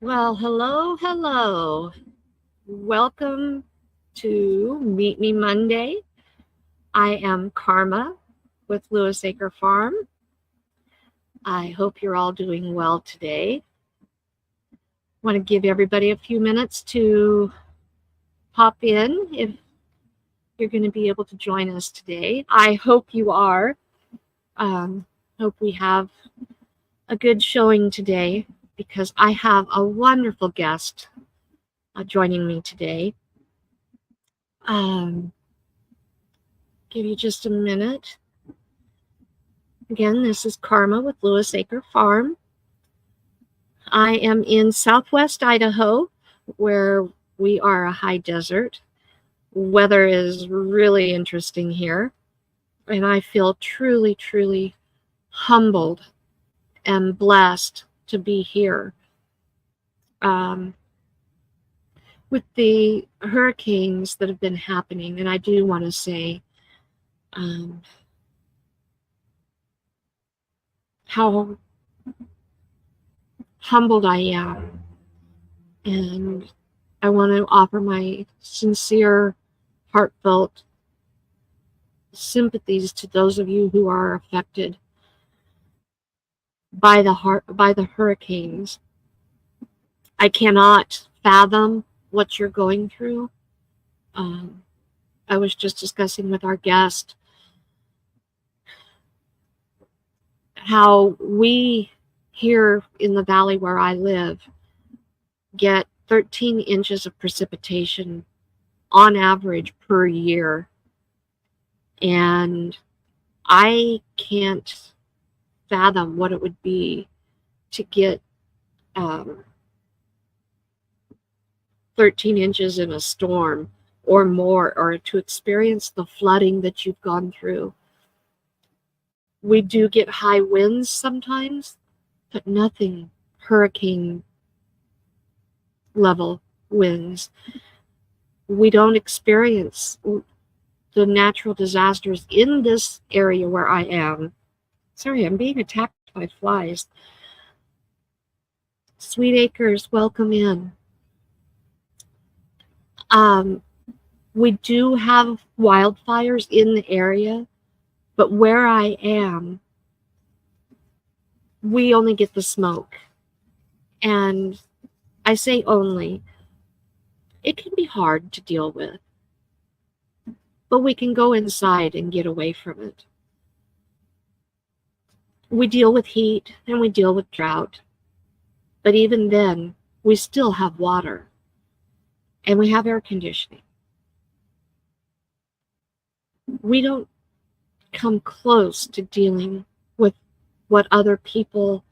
Well, hello, hello. Welcome to Meet Me Monday. I am Karma with Lewis Acre Farm. I hope you're all doing well today. I want to give everybody a few minutes to pop in if you're going to be able to join us today. I hope you are. Hope we have a good showing today because I have a wonderful guest joining me today. Give you just a minute. Again, this is Karma with Lewis Acre Farm. I am in southwest Idaho, where we are a high desert. Weather is really interesting here, and I feel truly, truly humbled and blessed to be here. With the hurricanes that have been happening, and I do want to say how humbled I am, and I want to offer my sincere, heartfelt sympathies to those of you who are affected by the hurricanes. I cannot fathom what you're going through. I was just discussing with our guest how we here in the valley where I live get 13 inches of precipitation on average per year. And I can't fathom what it would be to get 13 inches in a storm or more, or to experience the flooding that you've gone through. We do get high winds sometimes, but nothing hurricane level winds. We don't experience the natural disasters in this area where I am. Sorry, I'm being attacked by flies. Sweet Acres, welcome in. We do have wildfires in the area, but where I am, we only get the smoke. And I say only. It can be hard to deal with, but we can go inside and get away from it. We deal with heat and we deal with drought, but even then, we still have water and we have air conditioning. We don't come close to dealing with what other people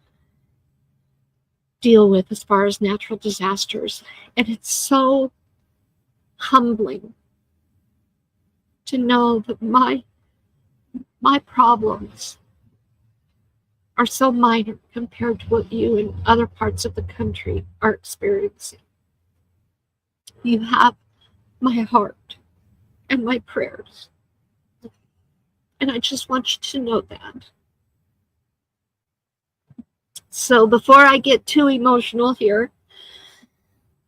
deal with as far as natural disasters. And it's so humbling to know that my problems are so minor compared to what you in other parts of the country are experiencing. You have my heart and my prayers. And I just want you to know that. So before I get too emotional here,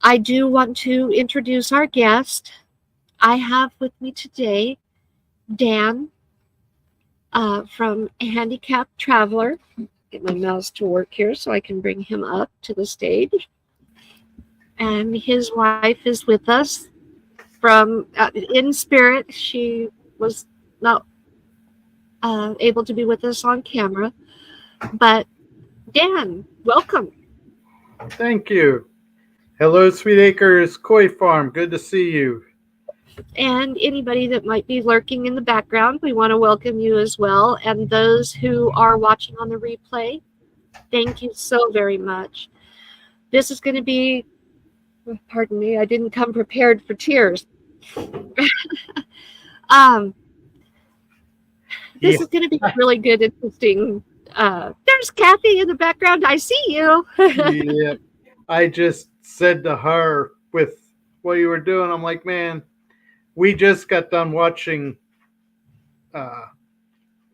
I do want to introduce our guest. I have with me today Dan from Handicapped Traveler. Get my mouse to work here so I can bring him up to the stage. And his wife is with us from in spirit. She was not able to be with us on camera, but Dan, welcome. Thank you. Hello, Sweet Acres Koi Farm. Good to see you. And anybody that might be lurking in the background, we want to welcome you as well. And those who are watching on the replay, thank you so very much. This is going to be, pardon me, I didn't come prepared for tears. This is going to be really good, interesting. There's Kathie in the background. I see you. Yeah. I just said to her with what you were doing, I'm like, man, we just got done watching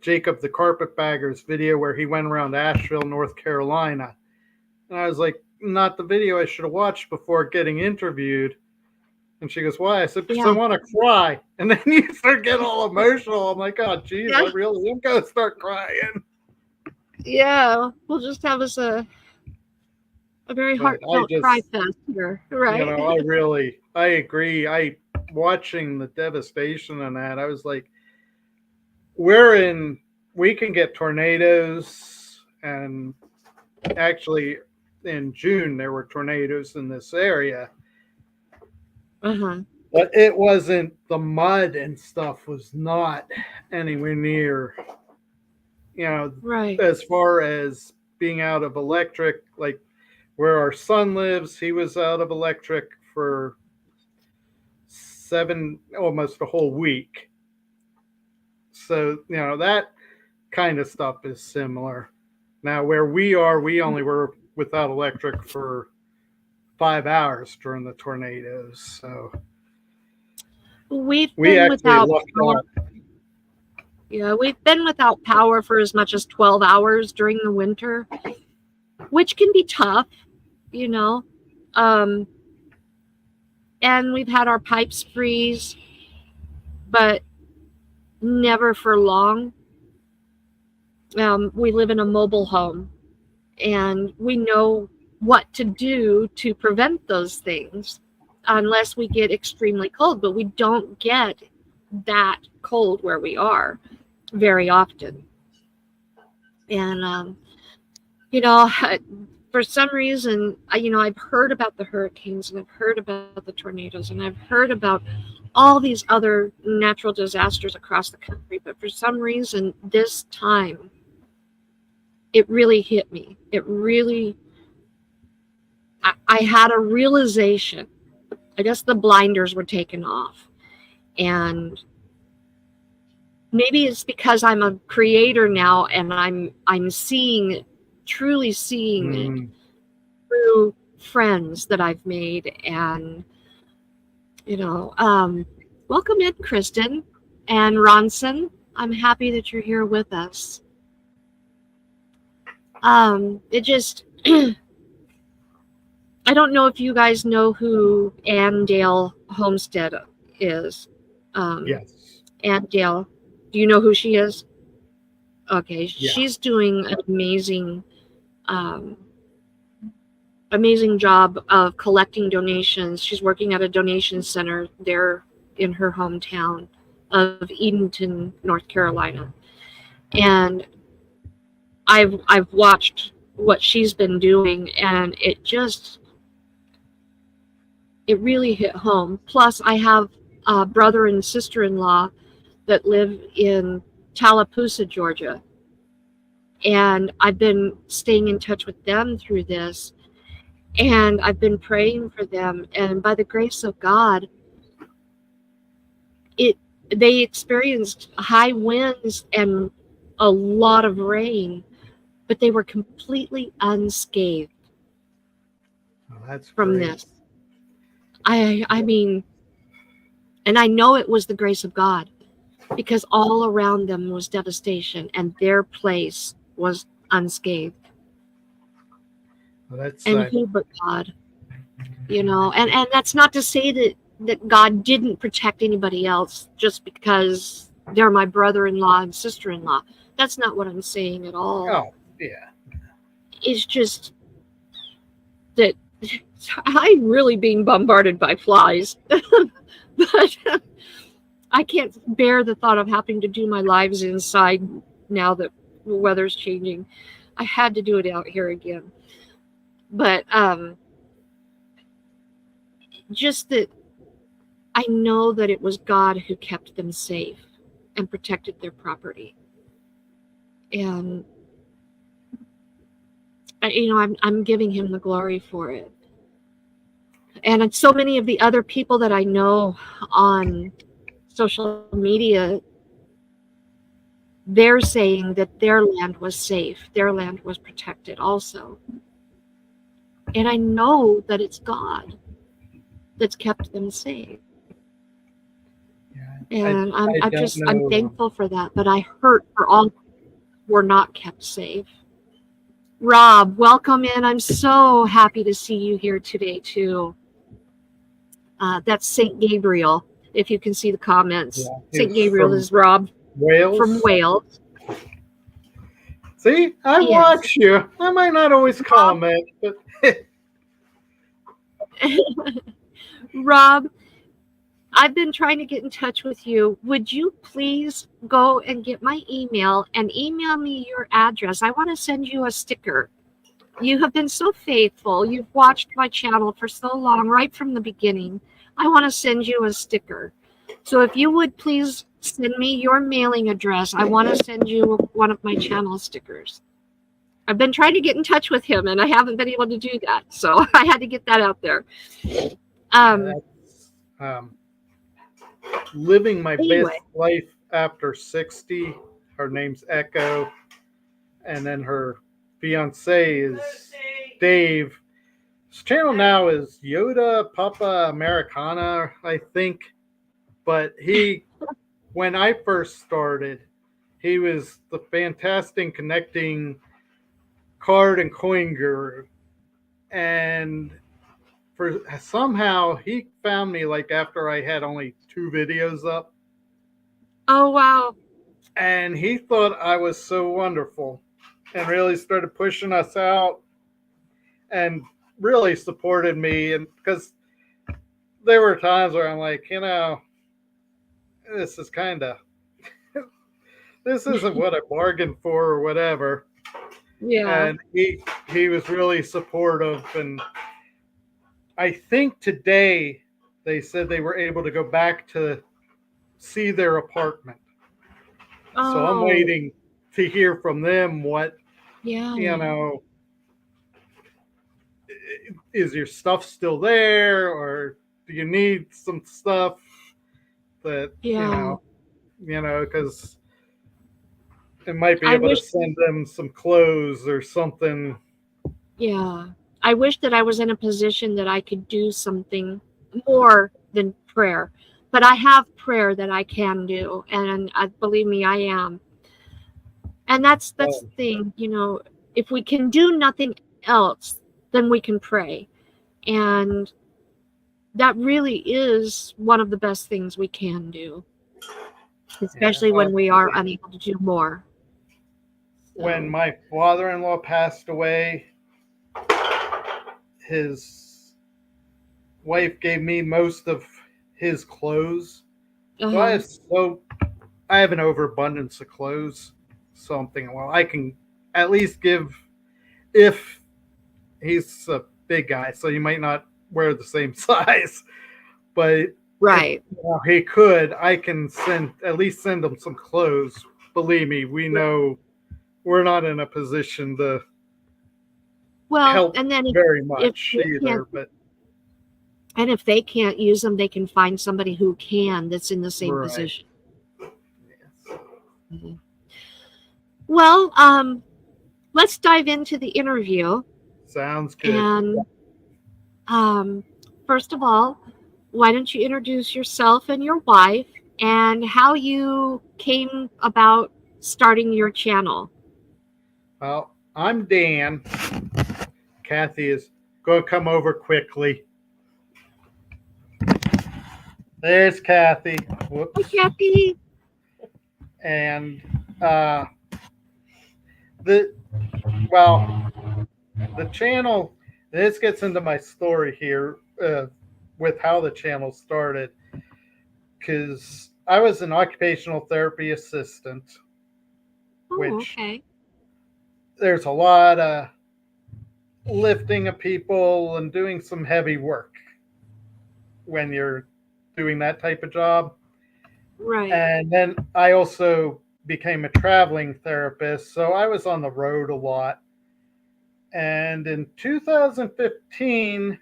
Jacob the Carpetbagger's video where he went around Asheville, North Carolina. And I was like, not the video I should have watched before getting interviewed. And she goes, why? I said, because I Yeah. want to cry. And then you start getting all emotional. I'm like, oh, geez, Yeah. I really am going to start crying. Yeah. We'll just have us a very heartfelt cry fest here, right? You know, I agree. Watching the devastation on that, I was like, we can get tornadoes, and actually in June there were tornadoes in this area. Uh-huh. But it wasn't, the mud and stuff was not anywhere near, right. as far as being out of electric, like where our son lives, he was out of electric for almost a whole week. So, that kind of stuff is similar. Now, where we are, we only were without electric for 5 hours during the tornadoes. So We've we been actually without lucked power. out. Yeah, we've been without power for as much as 12 hours during the winter, which can be tough, and we've had our pipes freeze, but never for long. We live in a mobile home, and we know what to do to prevent those things unless we get extremely cold, but we don't get that cold where we are very often. And for some reason, I've heard about the hurricanes, and I've heard about the tornadoes, and I've heard about all these other natural disasters across the country, but for some reason this time it really hit me. I had a realization. I guess the blinders were taken off, and maybe it's because I'm a creator now, and I'm truly seeing it through friends that I've made. And welcome in, Kristen and Ronson. I'm happy that you're here with us. It just I don't know if you guys know who Andale Homestead is. Yes. Andale, do you know who she is? Okay, Yeah. She's doing an amazing job of collecting donations. She's working at a donation center there in her hometown of Edenton, North Carolina. And I've watched what she's been doing, and it really hit home. Plus, I have a brother and sister-in-law that live in Tallapoosa, Georgia. And I've been staying in touch with them through this. And I've been praying for them. And by the grace of God, they experienced high winds and a lot of rain, but they were completely unscathed from this. I mean, and I know it was the grace of God, because all around them was devastation, and their place was unscathed. And who but God, and that's not to say that God didn't protect anybody else just because they're my brother-in-law and sister-in-law. That's not what I'm saying at all. Oh, yeah. It's just that I'm really being bombarded by flies. But I can't bear the thought of having to do my lives inside now that the weather's changing. I had to do it out here again. But just that I know that it was God who kept them safe and protected their property. And I'm giving him the glory for it. And so many of the other people that I know on social media, they're saying that their land was safe, their land was protected also. And I know that it's God that's kept them safe. Yeah, and I'm thankful for that, but I hurt for all who were not kept safe. Rob, welcome in. I'm so happy to see you here today, too. That's St. Gabriel, if you can see the comments. Yeah, St. Gabriel is Rob from Wales. Wales. See, I Yes. watch you. I might not always comment, but Rob, I've been trying to get in touch with you. Would you please go and get my email and email me your address? I want to send you a sticker. You have been so faithful. You've watched my channel for so long, right from the beginning. I want to send you a sticker. So if you would please send me your mailing address, I want to send you one of my channel stickers. I've been trying to get in touch with him and I haven't been able to do that. So I had to get that out there. Living my Anyway. best life after 60. Her name's Echo. And then her fiance is Dave. His channel now is Yoda Papa Americana, I think. But when I first started, he was the fantastic connecting card and coin guru. And somehow he found me like after I had only 2 videos up. Oh, wow. And he thought I was so wonderful and really started pushing us out and really supported me. And because there were times where I'm like, this is kind of, this isn't what I bargained for or whatever. Yeah. And he was really supportive. And I think today they said they were able to go back to see their apartment. Oh. So I'm waiting to hear from them what, Yeah. Is your stuff still there, or do you need some stuff that, because it might be able to send them some clothes or something. Yeah. I wish that I was in a position that I could do something more than prayer. But I have prayer that I can do. And believe me, I am. And that's the thing, if we can do nothing else, then we can pray. And that really is one of the best things we can do. Especially when we are unable to do more. When my father-in-law passed away, his wife gave me most of his clothes. So I have an overabundance of clothes. Something, well, I can at least give, if he's a big guy, so you might not wear the same size, but right, if he could, I can at least send him some clothes. Believe me, we know we're not in a position to help and then very much either. And if they can't use them, they can find somebody who can, that's in the same position. Yes. Mm-hmm. Well, let's dive into the interview. Sounds good. And first of all, why don't you introduce yourself and your wife and how you came about starting your channel? Well, I'm Dan. Kathie is going to come over quickly. There's Kathie. Whoops. Hi, Kathie. And the channel, this gets into my story here with how the channel started, because I was an occupational therapy assistant, which there's a lot of lifting of people and doing some heavy work when you're doing that type of job. Right. And then I also became a traveling therapist, so I was on the road a lot. And in 2015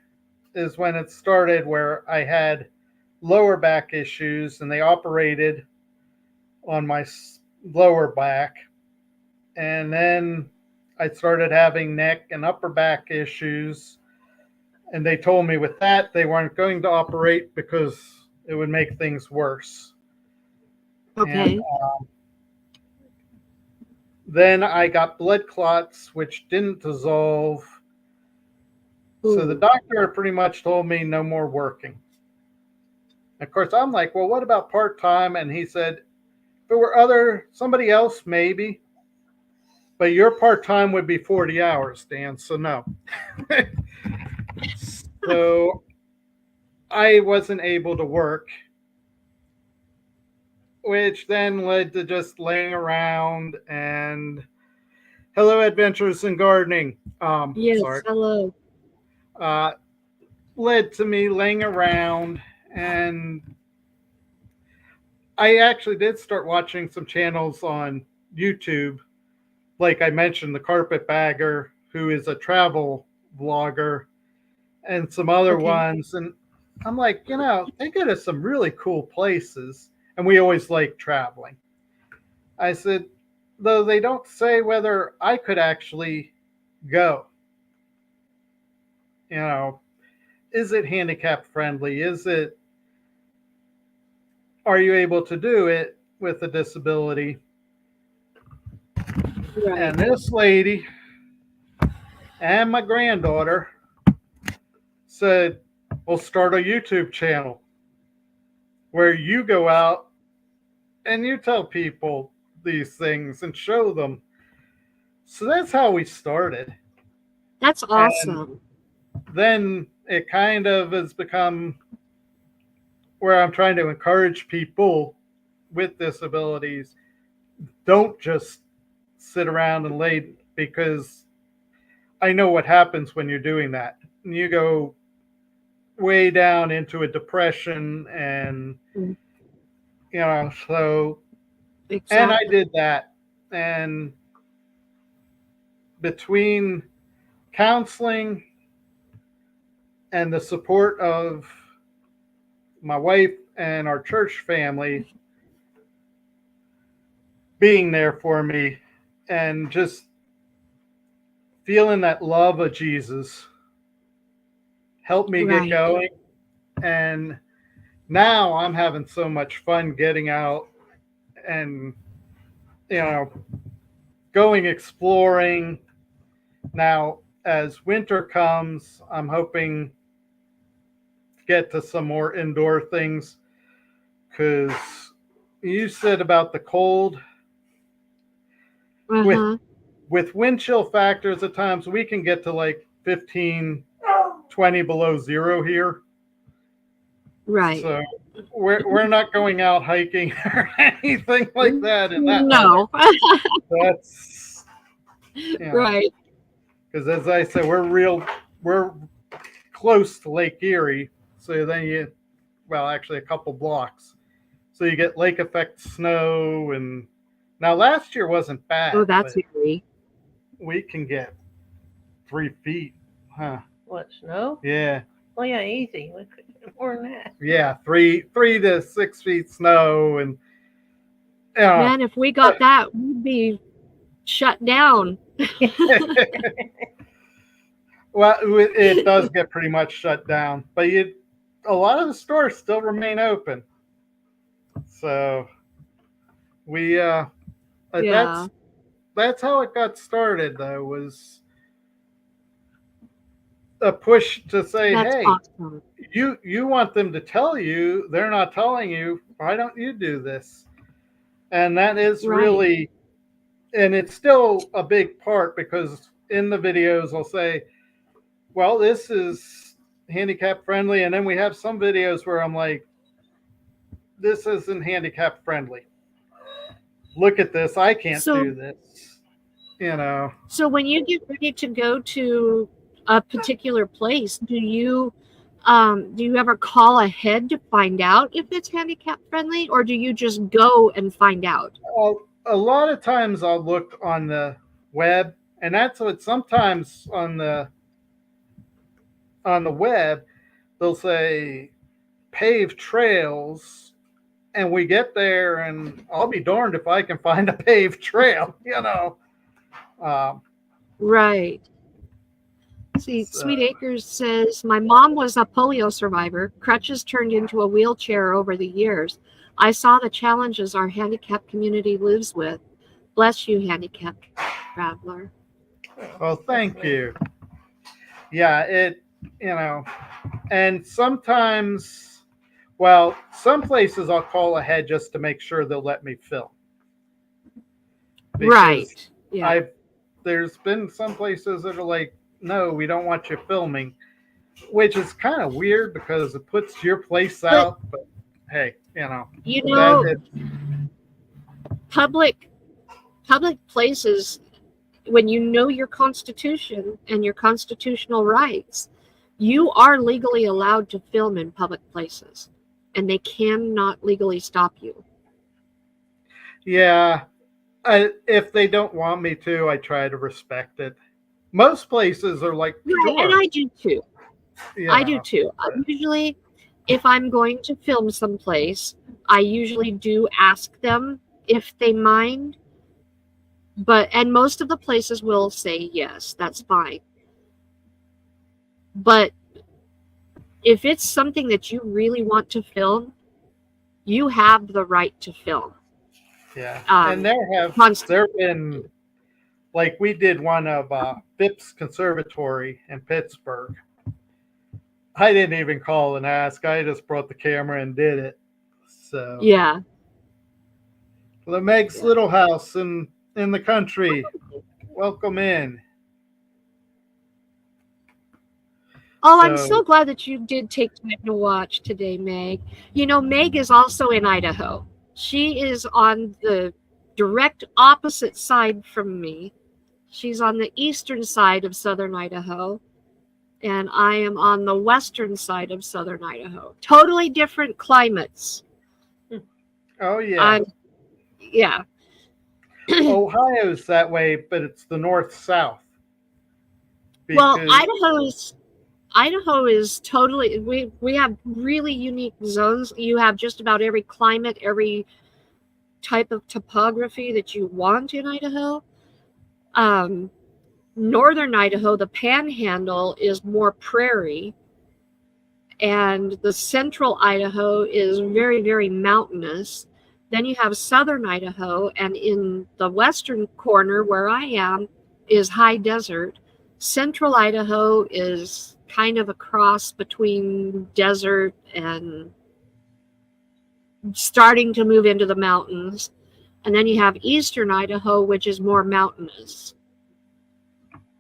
is when it started, where I had lower back issues and they operated on my lower back. And then I started having neck and upper back issues. And they told me with that, they weren't going to operate because it would make things worse. Okay. And Then I got blood clots, which didn't dissolve. So the Ooh. doctor pretty much told me no more working. Of course, I'm like, well, what about part-time? And he said, if it were somebody else, maybe. But your part-time would be 40 hours, Dan, so no. So I wasn't able to work, which then led to just laying around and hello, adventures in gardening. Yes, hello. Uh, led to me laying around, and I actually did start watching some channels on YouTube. Like I mentioned, the Carpetbagger, who is a travel vlogger, and some other Okay. ones. And I'm like, they go to some really cool places, and we always like traveling. I said, though they don't say whether I could actually go. You know, is it handicap friendly? Are you able to do it with a disability? Right. And this lady and my granddaughter said, we'll start a YouTube channel where you go out and you tell people these things and show them. So that's how we started. That's And awesome. then it kind of has become where I'm trying to encourage people with disabilities, don't just sit around and lay, because I know what happens when you're doing that. You go way down into a depression, and Mm. so and I Exactly. did that. And between counseling and the support of my wife and our church family being there for me, and just feeling that love of Jesus helped me get Right. going. And now I'm having so much fun getting out and, you know, going exploring. Now, as winter comes, I'm hoping to get to some more indoor things, because you said about the cold. With Uh-huh. wind chill factors, at times we can get to like 15, 20 below zero here. Right. So we're not going out hiking or anything like that in that weather. No. That's, Right. because as I said, we're close to Lake Erie, so then actually a couple blocks, so you get lake effect snow. And now last year wasn't Oh, bad, that's but eerie. we can get 3 feet, huh? What, snow? Yeah, Oh yeah, easy. More than that. yeah, 3 to 6 feet snow. And Man, if we got that, we'd be shut down. well, it does get pretty much shut down, but a lot of the stores still remain open. So we Yeah. that's how it got started, though, was a push to say, That's hey, awesome. you want them to tell you, they're not telling you, why don't you do this? And that is Right. really, and it's still a big part, because in the videos I'll say, well, this is handicap friendly, and then we have some videos where I'm like, this isn't handicap friendly. Look at this, I can't do this. So when you get ready to go to a particular place, do you ever call ahead to find out if it's handicap friendly, or do you just go and find out? Well, a lot of times I'll look on the web, and that's what sometimes on the web they'll say paved trails, and we get there, and I'll be darned if I can find a paved trail. Right. See, Sweet Acres says, my mom was a polio survivor. Crutches turned into a wheelchair over the years. I saw the challenges our handicapped community lives with. Bless you, Handicapped Traveler. Well, That's thank nice. you. Yeah, and sometimes, well, some places I'll call ahead just to make sure they'll let me film. Because Right. Yeah. there's been some places that are like, no, we don't want you filming, which is kind of weird because it puts your place But out. But hey, you that know, public places, when you know your constitution and your constitutional rights, you are legally allowed to film in public places, and they cannot legally stop you. yeah. If they don't want me to, I try to respect it. Most places are like, Right, and sure, I do too. I do too. Usually, if I'm going to film someplace, I usually do ask them if they mind. And most of the places will say yes, that's fine. But if it's something that you really want to film, you have the right to film. Yeah, and there been, like, we did one of Phipps Conservatory in Pittsburgh. I didn't even call and ask. I just brought the camera and did it. So Yeah. the Meg's Little House in the country. Welcome in. Oh, I'm so glad that you did take time to watch today, Meg. You know, Meg is also in Idaho. She is on the direct opposite side from me. She's on the eastern side of southern Idaho, and I am on the western side of southern Idaho. Totally different climates. Oh yeah. Yeah. Ohio's that way, but it's the north-south. Well, Idaho is totally, we have really unique zones. You have just about every climate, every type of topography that you want in Idaho. Northern Idaho, the panhandle is more prairie, and the central Idaho is very, very mountainous. Then you have southern Idaho, and in the western corner where I am is high desert. Central Idaho is kind of a cross between desert and starting to move into the mountains. And then you have eastern Idaho, which is more mountainous.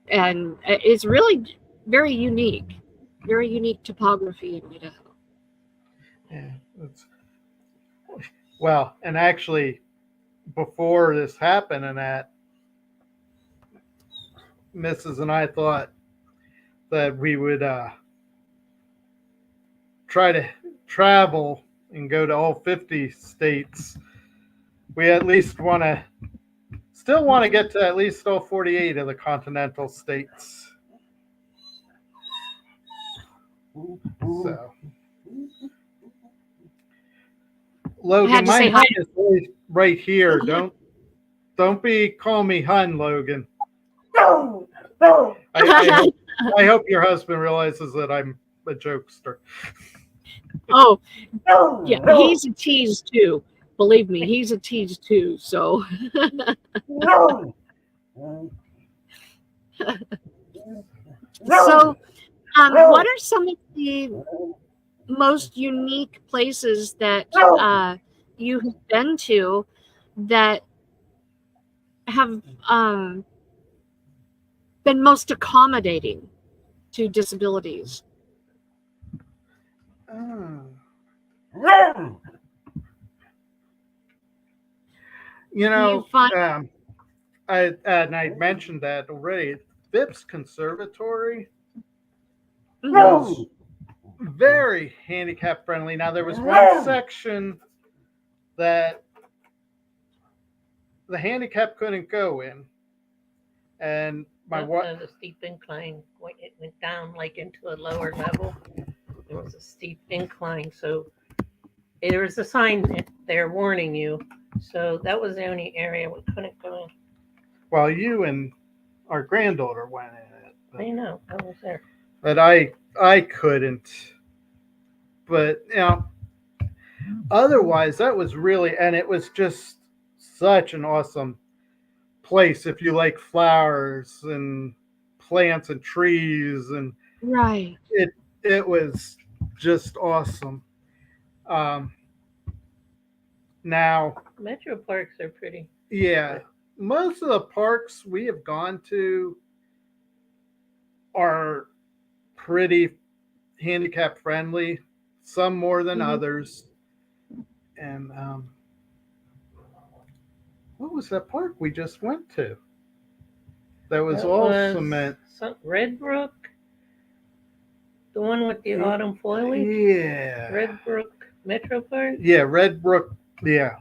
And it's really very unique topography in Idaho. Yeah. Well, and actually, before this happened, and that Mrs. and I thought that we would try to travel and go to all 50 states. We at least still want to get to at least all 48 of the continental states. So, Logan, my hun is right here. Don't be calling me hun, Logan. No. I hope your husband realizes that I'm a jokester. Oh, yeah, he's a tease too. Believe me, he's a tease too. So, No. So, what are some of the most unique places that you have been to that have been most accommodating to disabilities? You know, I mentioned that already. Phipps Conservatory was very handicap friendly. Now there was one section that the handicap couldn't go in, and my wife. A steep incline. It went down like into a lower level. It was a steep incline, so there was a sign there warning you. So that was the only area we couldn't go in. Well, you and our granddaughter went in it. But, I know, I was there. But I couldn't. But otherwise that was really, and it was just such an awesome place if you like flowers and plants and trees, and Right. it was just awesome. Um, Now, Metro parks are pretty. yeah, most of the parks we have gone to are pretty handicap friendly, some more than Mhm. others. And what was that park we just went to? That was That all was cement. Red Brook, the one with the autumn foliage. Yeah. Red Brook Metro Park. Yeah, Red Brook. Yeah.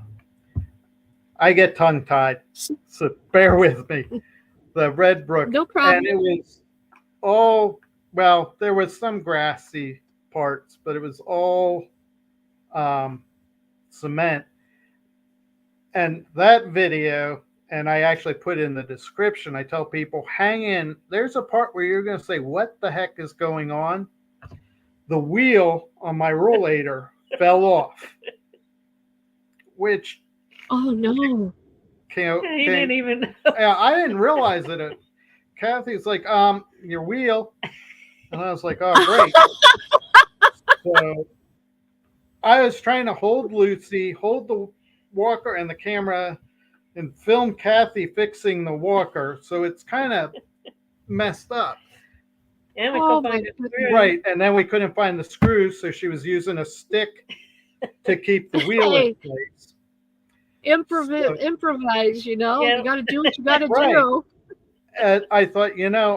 I get tongue tied, so bear with me. The Red Brook. No And problem. it was all, well, there was some grassy parts, but it was all cement. And that video, and I actually put in the description, I tell people, hang in. There's a part where you're going to say, what the heck is going on? The wheel on my rollator fell off, which Oh no. You didn't even know. I didn't realize it. Kathie's like, your wheel. And I was like, oh, great. So I was trying to hold Lucy, hold the walker and the camera, and film Kathie fixing the walker. So it's kind of messed up. And we Oh couldn't find my a goodness. screw. Right. And then we couldn't find the screws. So she was using a stick to keep the wheel in Hey. place. Improvise, you know. Yeah. You got to do what you got to Right. do. And I thought,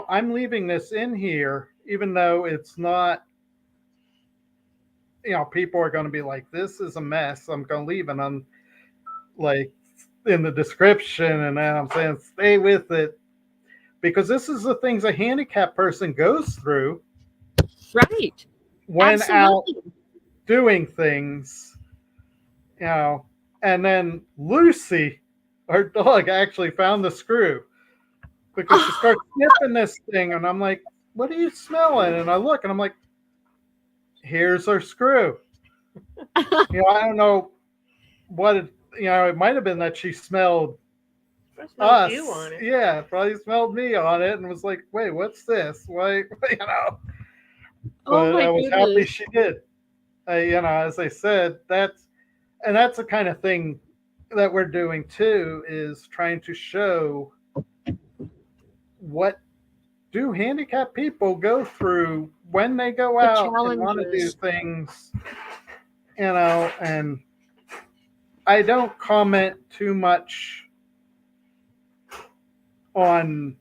I'm leaving this in here, even though it's not, people are going to be like, this is a mess. I'm going to leave it. I'm like in the description. And then I'm saying, stay with it. Because this is the things a handicapped person goes through Right. when out Absolutely. doing things, and then Lucy, our dog, actually found the screw because she starts sniffing this thing, and I'm like, what are you smelling? And I look and I'm like, here's our screw. I don't know what it might have been that she smelled I smelled us. you on it. Yeah, probably smelled me on it and was like, wait, what's this? Why, Oh But my I was happy goodness. she did. As I said, that's the kind of thing that we're doing too, is trying to show what do handicapped people go through when they go The out and want to do challenges. things, and I don't comment too much on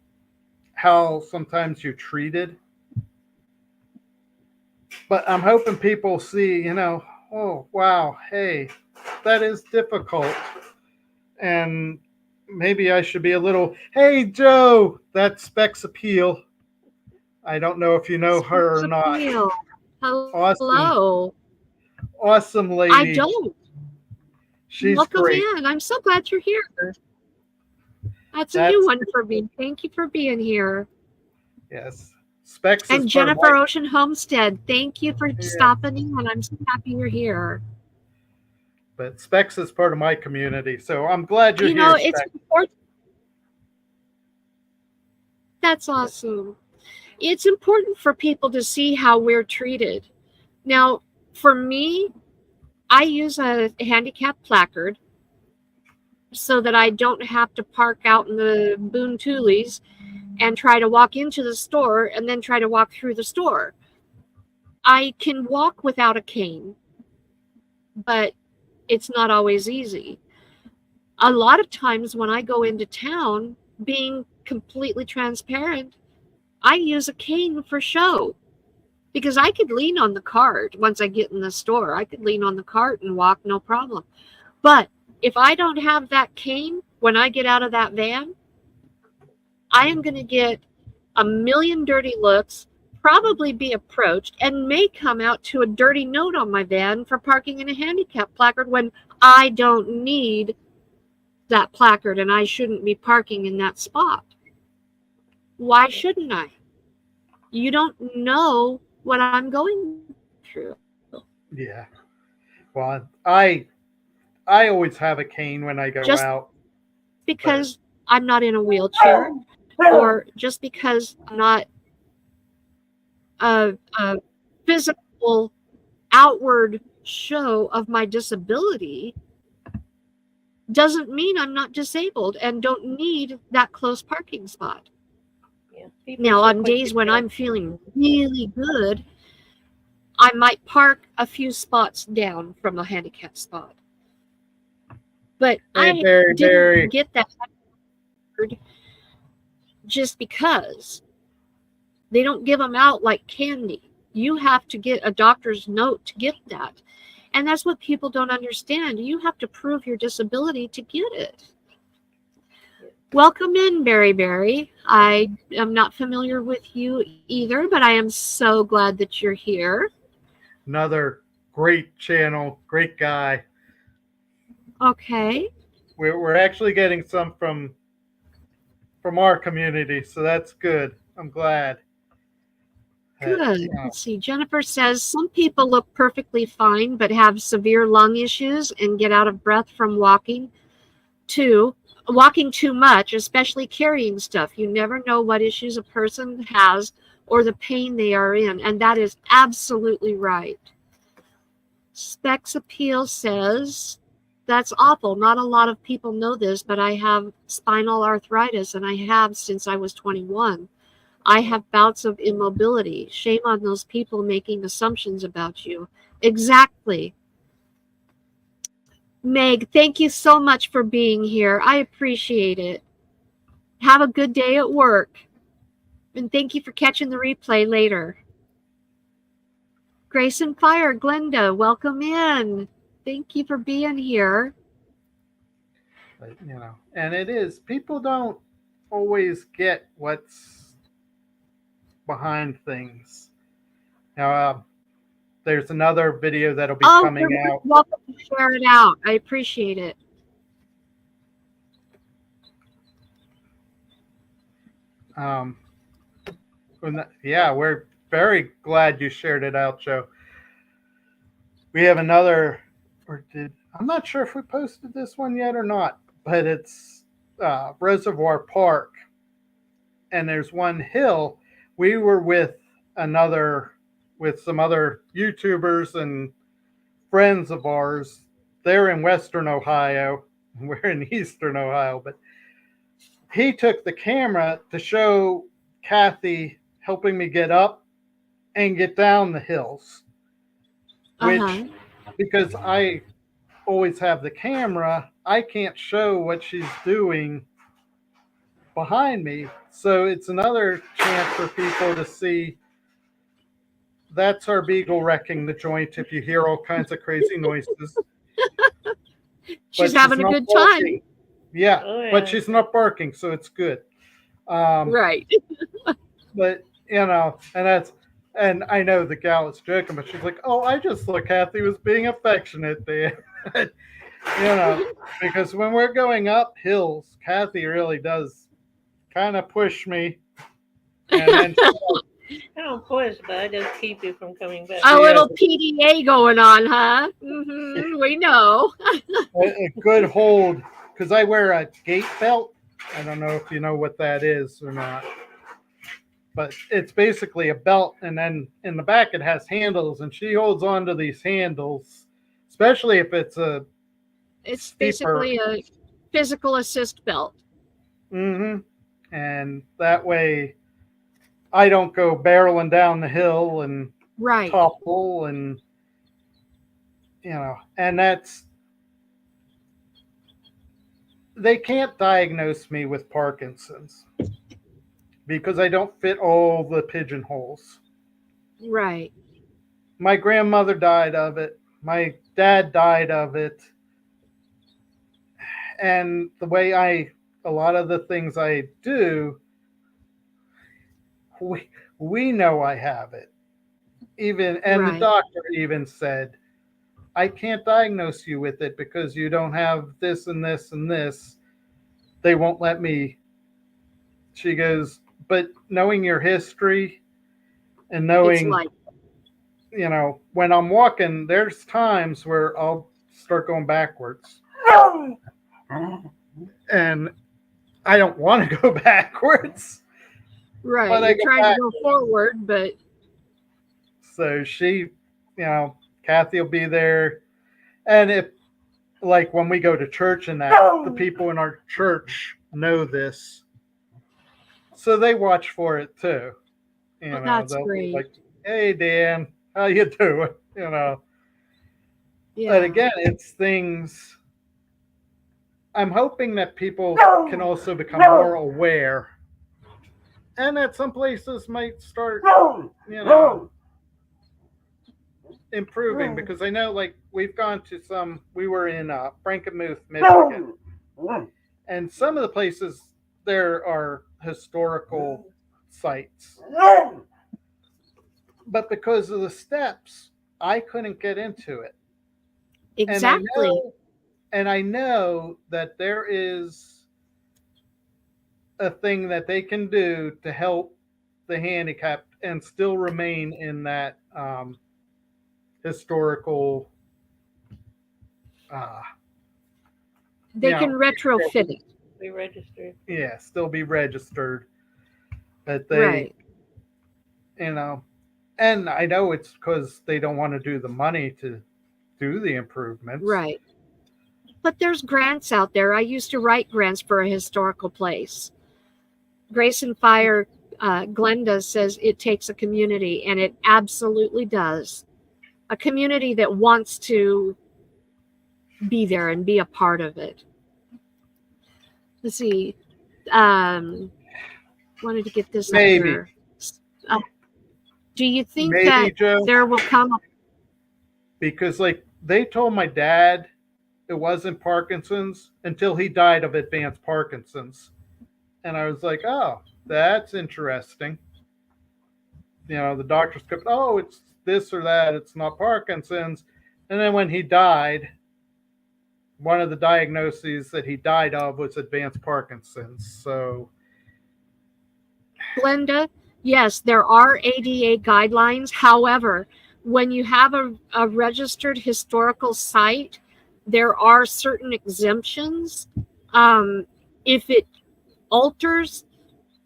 how sometimes you're treated. But I'm hoping people see, oh, wow, hey, that is difficult. And maybe I should be a little, hey, Joe, that's Specs Appeal. I don't know if you know her or not. Hello. Awesome lady. I don't. She's Welcome great. in. I'm so glad you're here. That's a new one for me. Thank you for being here. Yes. Specs and is Jennifer Ocean Homestead, thank you for stopping in, and I'm so happy you're here. But Specs is part of my community, so I'm glad you're here. It's important. That's awesome. It's important for people to see how we're treated. Now, for me, I use a handicap placard so that I don't have to park out in the Boone Toolies and try to walk into the store and then try to walk through the store. I can walk without a cane, but it's not always easy. A lot of times when I go into town, being completely transparent, I use a cane for show because I could lean on the cart once I get in the store. I could lean on the cart and walk, no problem. But if I don't have that cane when I get out of that van, I am going to get a million dirty looks, probably be approached, and may come out to a dirty note on my van for parking in a handicap placard when I don't need that placard and I shouldn't be parking in that spot. Why shouldn't I? You don't know what I'm going through. Yeah. Well, I always have a cane when I go out. Because I'm not in a wheelchair, or just because I'm not a physical outward show of my disability doesn't mean I'm not disabled and don't need that close parking spot. Yeah. People Now, so on quick days to when judge. I'm feeling really good, I might park a few spots down from a handicap spot. But I Very, didn't very. get that just because. They don't give them out like candy. You have to get a doctor's note to get that. And that's what people don't understand. You have to prove your disability to get it. Welcome in, Berry Berry. I am not familiar with you either, but I am so glad that you're here. Another great channel, great guy. Okay. We're actually getting some from our community, so that's good. I'm glad. Good. Let's see. Jennifer says some people look perfectly fine but have severe lung issues and get out of breath from walking too much, especially carrying stuff. You never know what issues a person has or the pain they are in, and that is absolutely right. Specs Appeal says, that's awful. Not a lot of people know this, but I have spinal arthritis, and I have since I was 21. I have bouts of immobility. Shame on those people making assumptions about you. Exactly. Meg, thank you so much for being here. I appreciate it. Have a good day at work. And thank you for catching the replay later. Grace and Fire, Glenda, welcome in. Thank you for being here. But, and it is, people don't always get what's behind things. Now, there's another video that'll be coming out. Welcome to share it out. I appreciate it. Yeah, we're very glad you shared it out, Joe. We have another, I'm not sure if we posted this one yet or not, but it's Reservoir Park, and there's one hill. We were with some other YouTubers and friends of ours. They're in Western Ohio. We're in Eastern Ohio, but he took the camera to show Kathie helping me get up and get down the hills, which, because I always have the camera, I can't show what she's doing behind me. So it's another chance for people to see. That's our beagle wrecking the joint if you hear all kinds of crazy noises. She's having a good time. Yeah, but she's not barking, so it's good. Right. But, and I know the gal was joking, but she's like, oh, I just thought Kathie was being affectionate there. Because when we're going up hills, Kathie really does kind of push me. And then I don't push, but I just keep you from coming back. A little PDA going on, huh? Mm-hmm, we know. a good hold, because I wear a gait belt. I don't know if you know what that is or not. But it's basically a belt, and then in the back it has handles, and she holds on to these handles, especially if it's a... It's basically a physical assist belt. Mm-hmm. And that way I don't go barreling down the hill and topple, and and that's... They can't diagnose me with Parkinson's because I don't fit all the pigeonholes. Right. My grandmother died of it. My dad died of it. And the way a lot of the things I do, we know I have it. The doctor even said, I can't diagnose you with it because you don't have this and this and this. They won't let me. She goes, but knowing your history and knowing, when I'm walking, there's times where I'll start going backwards. And I don't want to go backwards. Right. But I You're go trying back. to go forward, but So Kathie will be there. And if, like, when we go to church and that, the people in our church know this. So they watch for it too. that's They'll be great. like, "Hey, Dan, how you doing?" Yeah. But again, it's things. I'm hoping that people can also become more aware, and that some places might start, improving. Because I know, like, we've gone to some. We were in Frankenmuth, Michigan, and some of the places there are historical sites, but because of the steps, I couldn't get into it. Exactly. And I know that there is a thing that they can do to help the handicapped and still remain in that historical. Uh, They can retrofit it. Be registered. Yeah, still be registered. But Right. And I know it's because they don't want to do the money to do the improvements. Right. But there's grants out there. I used to write grants for a historical place. Grace and Fire, Glenda says it takes a community, and it absolutely does. A community that wants to be there and be a part of it. Let's see. Wanted to get this up Maybe. here. Do you think Maybe, that Joe, there will come because, like, they told my dad it wasn't Parkinson's until he died of advanced Parkinson's. And I was like, oh, that's interesting. The doctors kept, oh, it's this or that. It's not Parkinson's. And then when he died, one of the diagnoses that he died of was advanced Parkinson's. So, Glenda, yes, there are ADA guidelines. However, when you have a registered historical site, there are certain exemptions. If it alters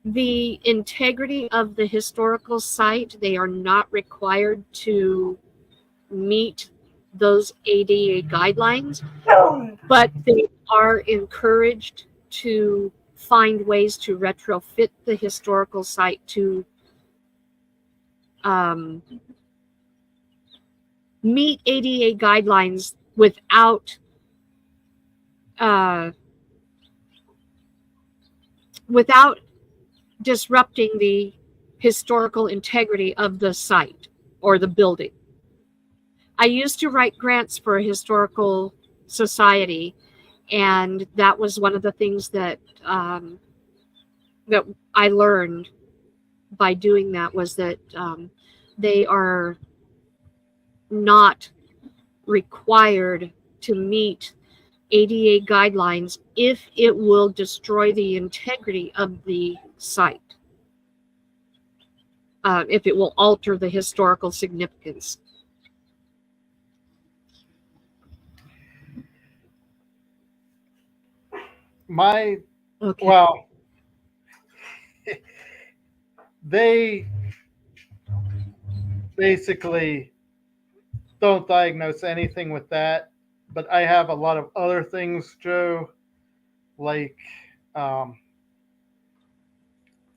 the integrity of the historical site, they are not required to meet those ADA guidelines, but they are encouraged to find ways to retrofit the historical site to meet ADA guidelines without disrupting the historical integrity of the site or the building. I used to write grants for a historical society, and that was one of the things that that I learned by doing that, was that they are not required to meet ADA guidelines if it will destroy the integrity of the site, if it will alter the historical significance. well, they basically don't diagnose anything with that. But I have a lot of other things, Joe, like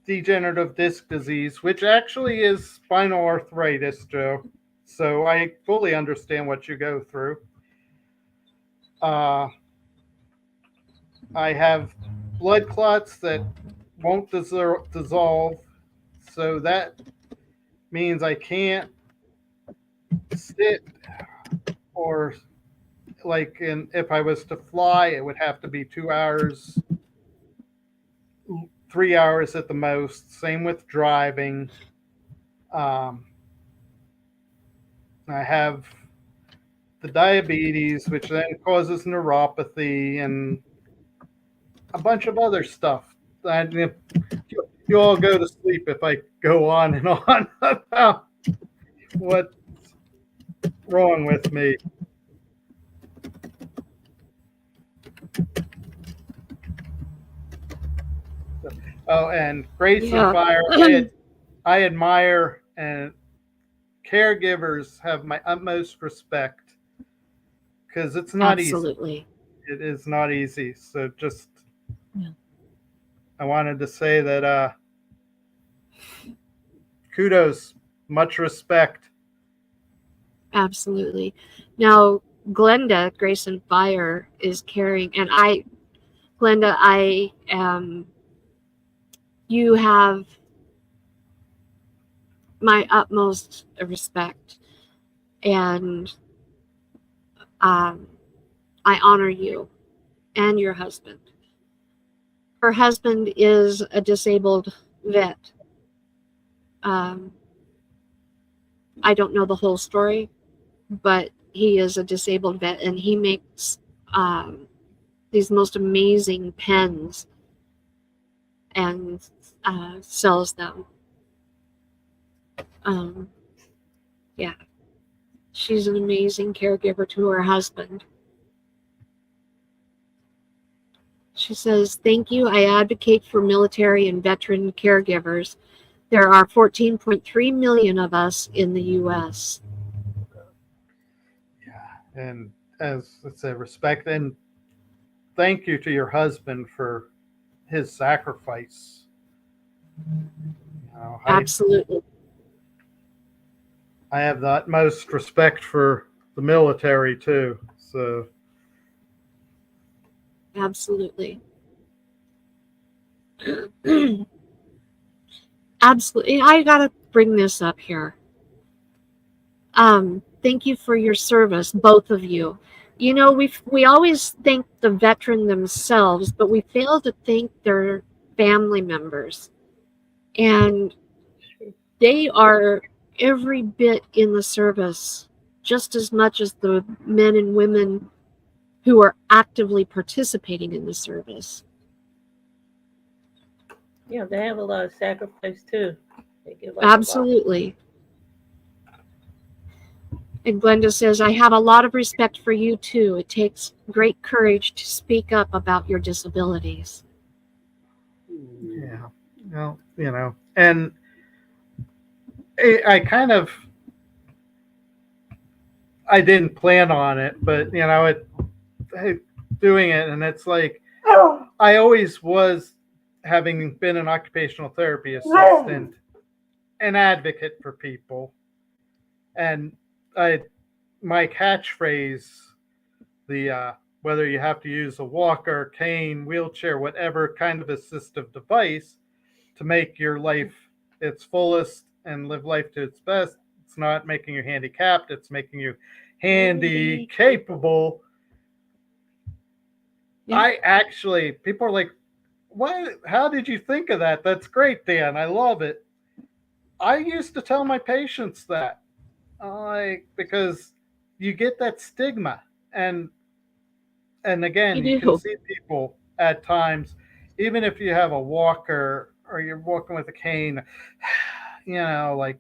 degenerative disc disease, which actually is spinal arthritis, Joe. So I fully understand what you go through. I have blood clots that won't dissolve. So that means I can't sit, or if I was to fly, it would have to be 2 hours, 3 hours at the most. Same with driving. I have the diabetes, which then causes neuropathy and a bunch of other stuff. You all go to sleep if I go on and on about what's wrong with me. Oh, and Grace and Yeah. Fire, I admire, and caregivers have my utmost respect because it's not easy. Absolutely. It is not easy. So just, Yeah. I wanted to say that kudos, much respect. Absolutely. Now, Glenda, Grace and Fire, is carrying, and Glenda, I am, you have my utmost respect, and um, I honor you and your husband. Her husband is a disabled vet. Um, I don't know the whole story, but he is a disabled vet, and he makes these most amazing pens and sells them. Yeah, she's an amazing caregiver to her husband. She says, "Thank you. I advocate for military and veteran caregivers. There are 14.3 million of us in the U.S." Yeah. And as I said, respect and thank you to your husband for his sacrifice. Absolutely. I have the utmost respect for the military too. So Absolutely. Absolutely. I gotta bring this up here. Thank you for your service, both of you. You know, we always thank the veteran themselves, but we fail to thank their family members. And they are every bit in the service, just as much as the men and women who are actively participating in the service. Yeah, they have a lot of sacrifice too. They give up Absolutely. And Glenda says, I have a lot of respect for you too. It takes great courage to speak up about your disabilities. yeah, well, you know, and I kind of, I didn't plan on it, but you know, doing it, and it's like I always was, having been an occupational therapy assistant, an advocate for people, and I, my catchphrase, the whether you have to use a walker, cane, wheelchair, whatever kind of assistive device to make your life its fullest and live life to its best. It's not making you handicapped, it's making you handy capable. Yeah. I actually, people are like, what? How did you think of that? That's great, Dan. I love it. I used to tell my patients that, because you get that stigma, and again, you You can do. see people at times, even if you have a walker or you're walking with a cane, you know, like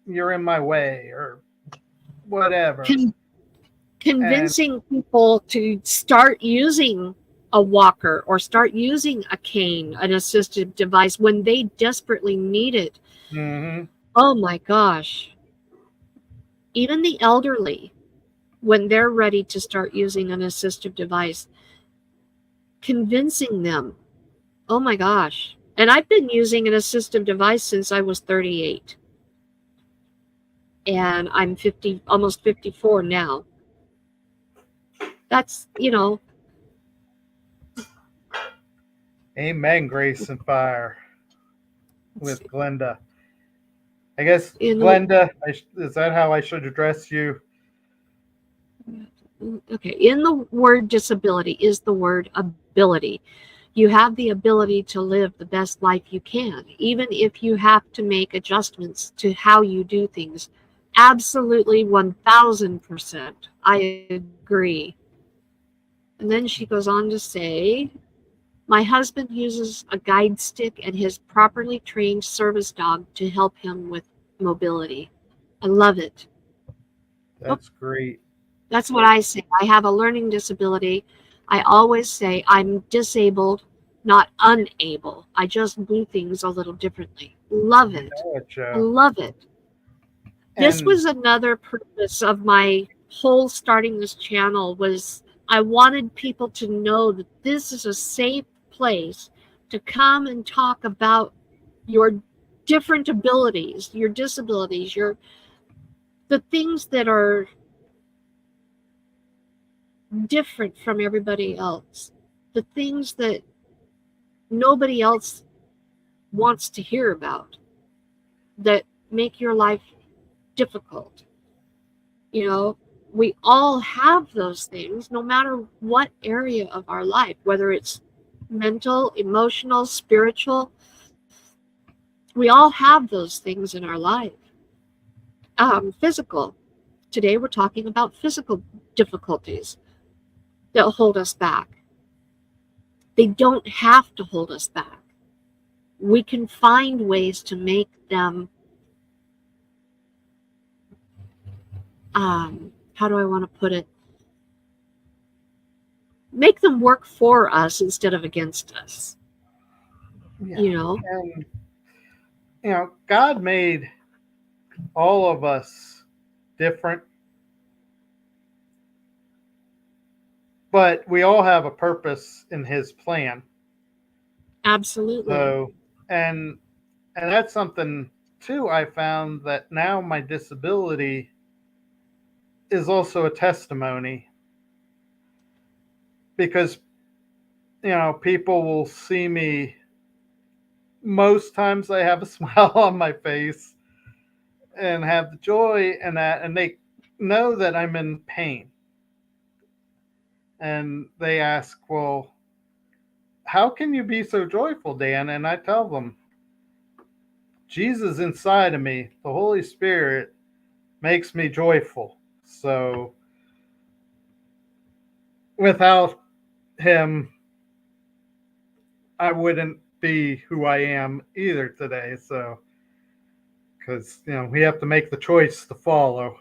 you're in my way or whatever. Convincing people to start using a walker or start using a cane, an assistive device, when they desperately need it. Mm-hmm. Oh my gosh. Even the elderly, when they're ready to start using an assistive device, convincing them. Oh my gosh. And I've been using an assistive device since I was 38. And I'm 50, almost 54 now. That's, Amen, Grace and Fire with Glenda. I guess, in Glenda, is that how I should address you? Okay, in the word disability is the word ability. You have the ability to live the best life you can, even if you have to make adjustments to how you do things. Absolutely 1000%. I agree. And then she goes on to say, my husband uses a guide stick and his properly trained service dog to help him with mobility. I love it. That's great. That's what I say. I have a learning disability. I always say I'm disabled, not unable. I just do things a little differently. Love it. Gotcha. Love it. This And was another purpose of my whole starting this channel, was I wanted people to know that this is a safe place to come and talk about your different abilities, your disabilities, the things that are different from everybody else, the things that nobody else wants to hear about, that make your life difficult. You know, we all have those things, no matter what area of our life, whether it's mental, emotional, spiritual. We all have those things in our life. Physical. Today we're talking about physical difficulties that hold us back. They don't have to hold us back. We can find ways to make them, how do I want to put it? Make them work for us instead of against us. yeah. You know? And God made all of us different, but we all have a purpose in His plan. Absolutely. So, and that's something too. I found that now my disability is also a testimony, because people will see me. Most times I have a smile on my face and have the joy in that, and they know that I'm in pain. And they ask, well, how can you be so joyful, Dan? And I tell them, Jesus inside of me, the Holy Spirit, makes me joyful. So without Him, I wouldn't be who I am either today. So, because, we have to make the choice to follow.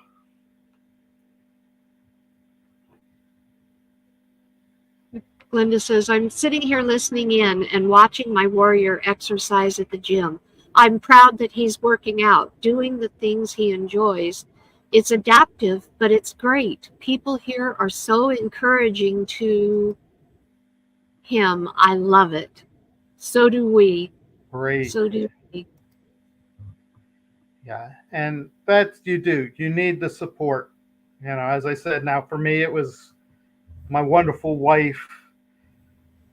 Glenda says, I'm sitting here listening in and watching my warrior exercise at the gym. I'm proud that he's working out, doing the things he enjoys. It's adaptive, but it's great. People here are so encouraging to him. I love it. So do we. Great. So do we. Yeah. And that's, you do. You need the support. As I said, now for me, it was my wonderful wife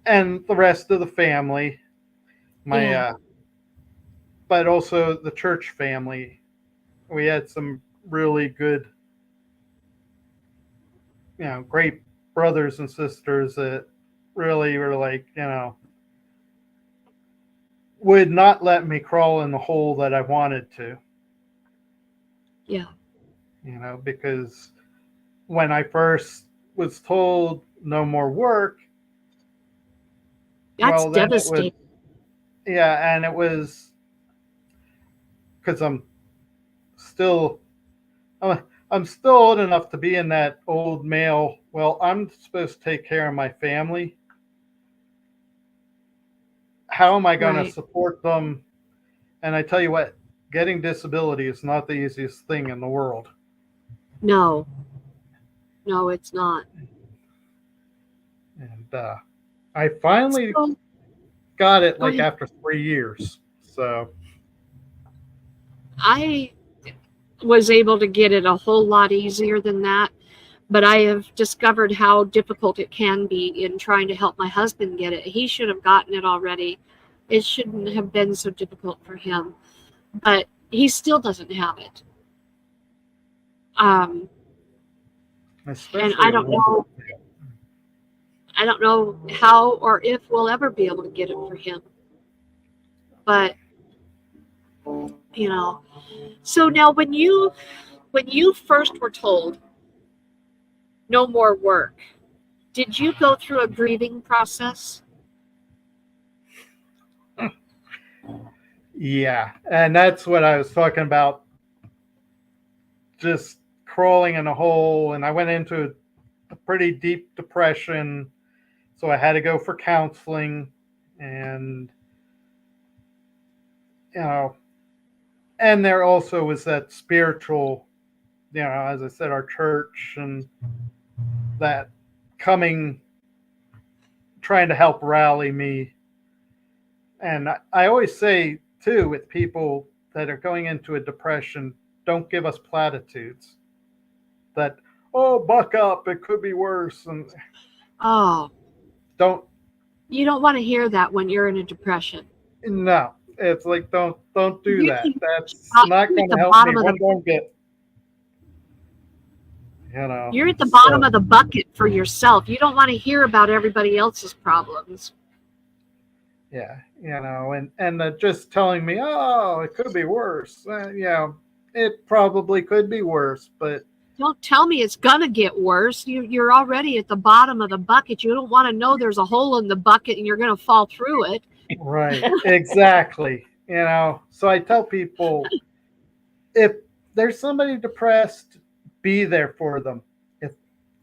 and the rest of the family. But also the church family. We had some really good, great brothers and sisters that really were like, would not let me crawl in the hole that I wanted to. Yeah. Because when I first was told no more work, That's devastating. And it was because still I'm still old enough to be in that old male, well, I'm supposed to take care of my family. How am I going to support them? And I tell you what, getting disability is not the easiest thing in the world. No, it's not. And I finally got it after 3 years. So I was able to get it a whole lot easier than that, but I have discovered how difficult it can be in trying to help my husband get it. He should have gotten it already. It shouldn't have been so difficult for him, but he still doesn't have it. And I don't know how or if we'll ever be able to get it for him. But so now when you first were told no more work, did you go through a grieving process? Yeah, and that's what I was talking about. Just crawling in a hole, and I went into a pretty deep depression, so I had to go for counseling. And, you know, and there also was that spiritual, you know, as I said, our church and that coming, trying to help rally me. And I always say, too, with people that are going into a depression, don't give us platitudes that, oh, buck up, it could be worse. And Oh, don't, you don't want to hear that when you're in a depression. no, it's like, don't do that. You're That's not at going to the help bottom me of one the bit. You know, you're at the bottom so, of the bucket for yourself. You don't want to hear about everybody else's problems. yeah, you know, and just telling me, oh, it could be worse. Yeah, it probably could be worse, but Don't tell me it's gonna get worse. You're already at the bottom of the bucket. You don't want to know there's a hole in the bucket and you're gonna fall through it. right, exactly. You know, so I tell people, if there's somebody depressed, be there for them.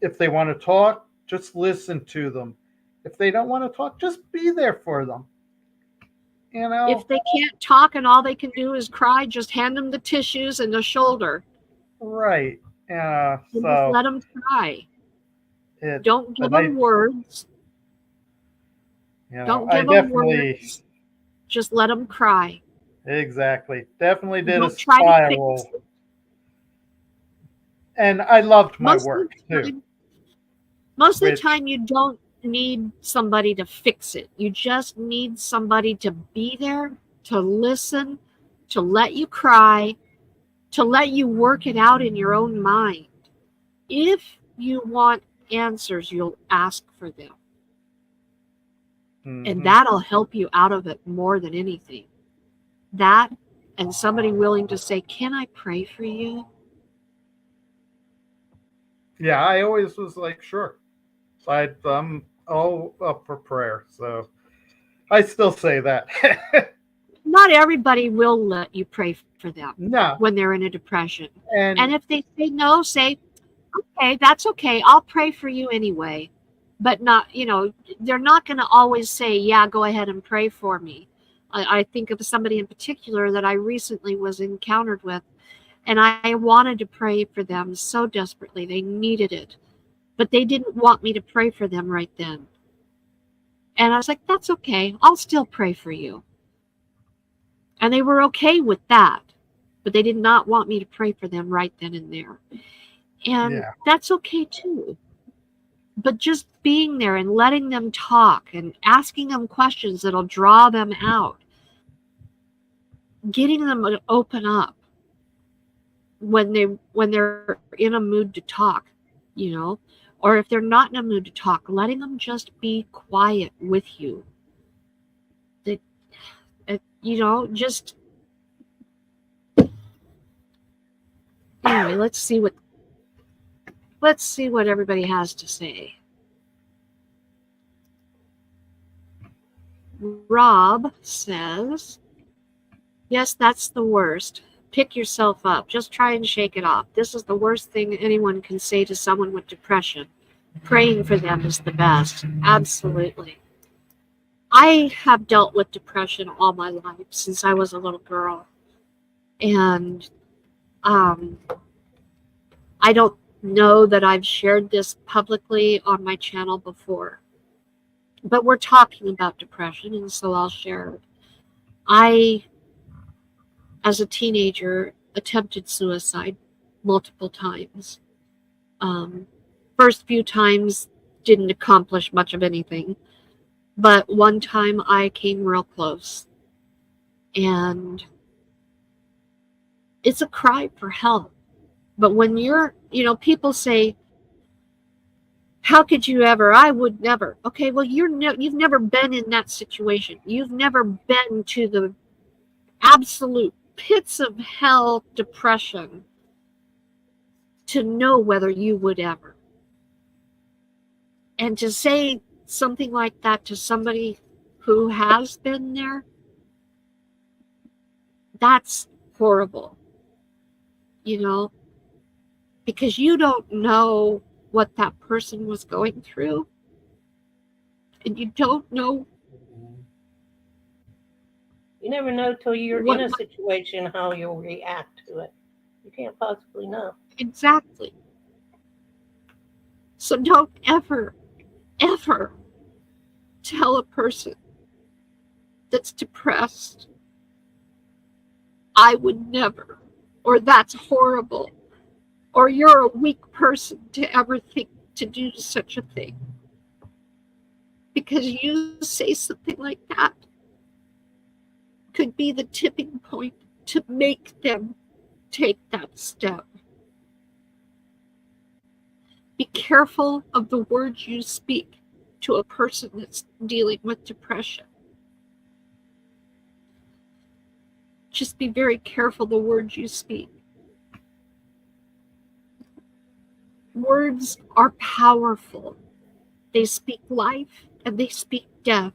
If they want to talk, just listen to them. If they don't want to talk, just be there for them. You know, If they can't talk and all they can do is cry, just hand them the tissues and the shoulder right. and just So let them cry. it, Don't give but them words. Don't I give them definitely, words. Just let them cry. exactly, definitely did a Don't try to fix spiral, it. and I loved my Most of work the too. time, most of the Which, time you don't need somebody to fix it. You just need somebody to be there, to listen, to let you cry, to let you work it out in your own mind. If you want answers, you'll ask for them. And mhm. that'll help you out of it more than anything. That and somebody willing to say, "Can I pray for you?" Yeah, I always was like, sure. So I'm all up for prayer. So I still say that. Not everybody will let you pray for them No, when they're in a depression. and And if they say no, say, "Okay, that's okay. I'll pray for you anyway." But not, they're not going to always say, "Yeah, go ahead and pray for me." I think of somebody in particular that I recently was encountered with, and I wanted to pray for them so desperately. They needed it, but they didn't want me to pray for them right then. And I was like, "That's okay. I'll still pray for you." And they were okay with that, but they did not want me to pray for them right then and there. And yeah, that's okay too. But just being there and letting them talk and asking them questions that'll draw them out, getting them to open up when they're in a mood to talk, you know, or if they're not in a mood to talk, letting them just be quiet with you. That just anyway, let's see what everybody has to say. Rob says, "Yes, that's the worst. Pick yourself up. Just try and shake it off. This is the worst thing anyone can say to someone with depression. Praying for them is the best." Absolutely. I have dealt with depression all my life since I was a little girl. And I don't know that I've shared this publicly on my channel before. But we're talking about depression, and so I'll share it. I, as a teenager, attempted suicide multiple times. First few times didn't accomplish much of anything, but one time I came real close. And it's a cry for help. But when people say, "How could you ever? I would never." Okay, well, you've never been in that situation. You've never been to the absolute pits of hell depression to know whether you would ever. And to say something like that to somebody who has been there, that's horrible, because you don't know what that person was going through. And you don't know You never know till you're What in a situation how you'll react to it. You can't possibly know. exactly? So don't ever, ever tell a person that's depressed, I would never, or that's horrible, or you're a weak person to ever think to do such a thing. Because you say something like that could be the tipping point to make them take that step. Be careful of the words you speak to a person that's dealing with depression. Just be very careful the words you speak. Words are powerful. They speak life and they speak death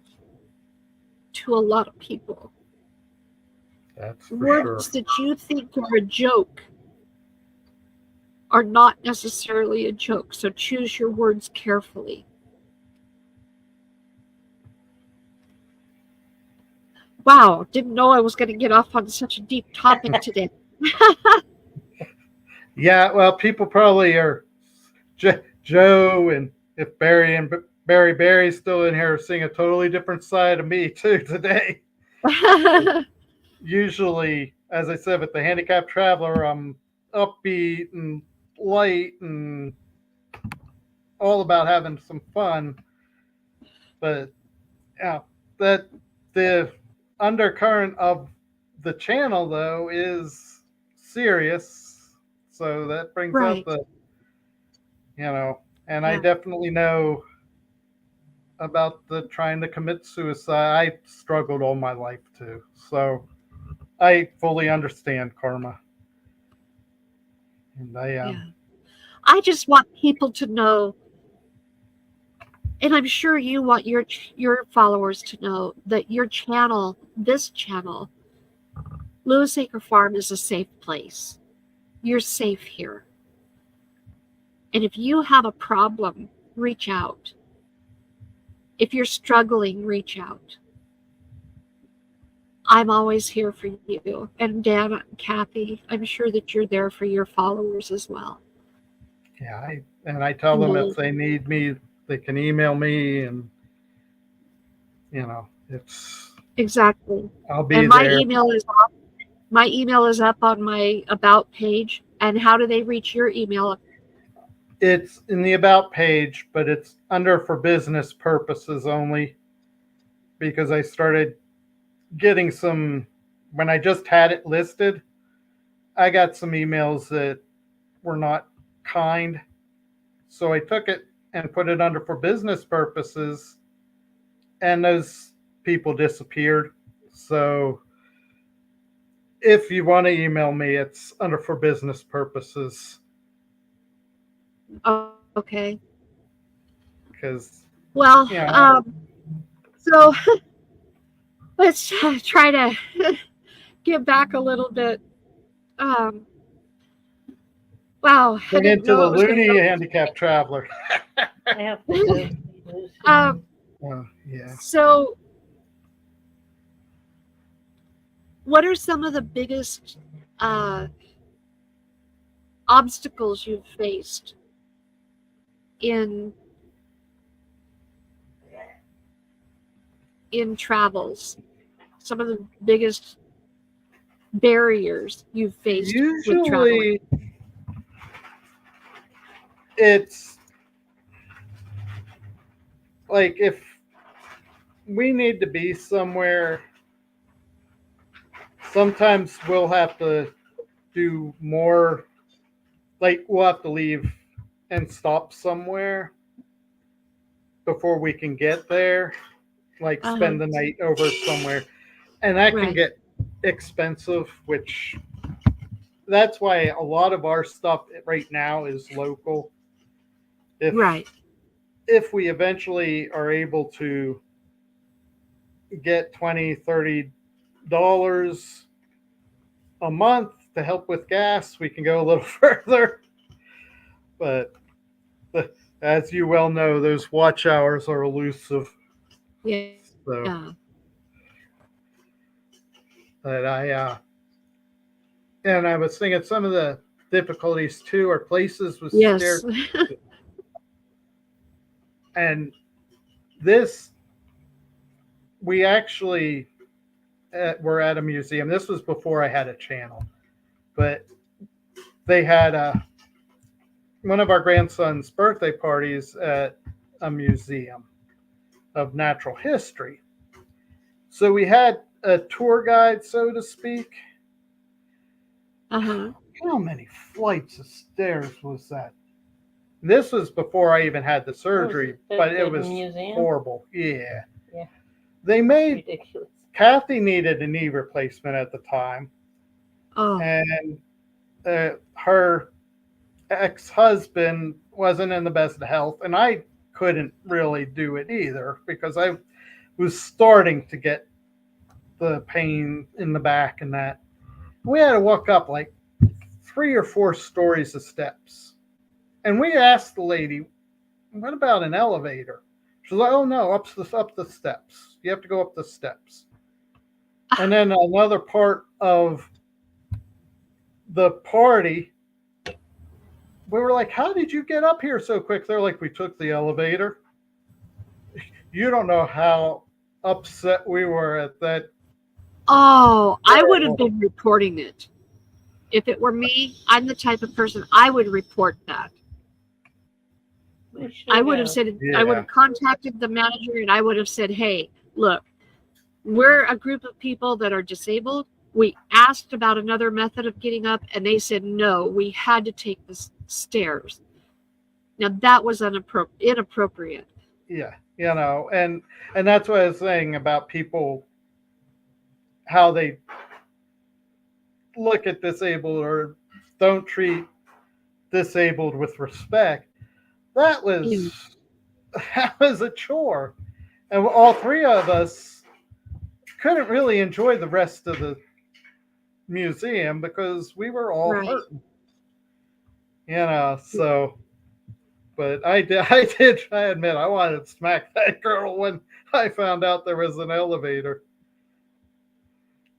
to a lot of people. That's for Words sure. that you think are a joke are not necessarily a joke, so choose your words carefully. Wow, didn't know I was going to get off on such a deep topic today. Yeah, well, people probably are. Joe and if Barry's still in here, seeing a totally different side of me too today. Usually, as I said, with the Handicapped Traveler, I'm upbeat and light and all about having some fun. But yeah, that the undercurrent of the channel though is serious. So that brings out Right. the, and I Yeah. definitely know about the trying to commit suicide. I struggled all my life too. So I fully understand karma. And Yeah. I just want people to know, and I'm sure you want your followers to know, that your channel, this channel, Lewis Acre Farm, is a safe place. You're safe here. And if you have a problem, reach out. If you're struggling, reach out. I'm always here for you. And Dan and Kathie, I'm sure that you're there for your followers as well. yeah, I tell them if they need me, they can email me, and it's Exactly. I'll be And my there. email is up. My email is up on my about page. And how do they reach your email? It's in the about page, but it's under for business purposes only because I started getting some when I just had it listed. I got some emails that were not kind. So I took it and put it under for business purposes, and those people disappeared. So if you want to email me, it's under for business purposes. Oh, okay. Because, Well, you know, so let's try to get back a little bit. Um, wow, I turn didn't into know the it was going loony to handicapped traveler. I have to go. go. Yeah. So, what are some of the biggest uh, obstacles you've faced in travels? Some of the biggest barriers you've faced with traveling? Usually it's like if we need to be somewhere, sometimes we'll have to do more, like we'll have to leave and stop somewhere before we can get there, like spend the night over somewhere. And that can Right. get expensive, which that's why a lot of our stuff right now is local. Right. If we eventually are able to get $20-$30 a month to help with gas, we can go a little further. But as you well know, those watch hours are elusive. Yeah. So Yeah. But and I was thinking some of the difficulties too are places with Yes. stairs. And this, we actually were at a museum. This was before I had a channel, but they had one of our grandson's birthday parties at a museum of natural history. So we had a tour guide, so to speak. Uh-huh. How many flights of stairs was that? This was before I even had the surgery, but it was horrible. Yeah. Yeah. They made Ridiculous. Kathie needed a knee replacement at the time, Oh, and her ex-husband wasn't in the best of health, and I couldn't really do it either because I was starting to get the pain in the back and that. We had to walk up like 3 or 4 stories of steps. And we asked the lady, what about an elevator? She's like, oh no, up the steps. You have to go up the steps. And then another part of the party, we were like, how did you get up here so quick? They're like, we took the elevator. You don't know how upset we were at that. oh, I would have been reporting it. If it were me, I'm the type of person I would report that. I would have said, I would have contacted the manager and I would have said, hey, look, we're a group of people that are disabled. We asked about another method of getting up and they said, no, we had to take the stairs. Now that was inappropriate. Yeah, you know, and that's what I was saying about people, how they look at disabled or don't treat disabled with respect. That was a chore, and all 3 of us couldn't really enjoy the rest of the museum because we were all hurting. You know, so. But I admit I wanted to smack that girl when I found out there was an elevator.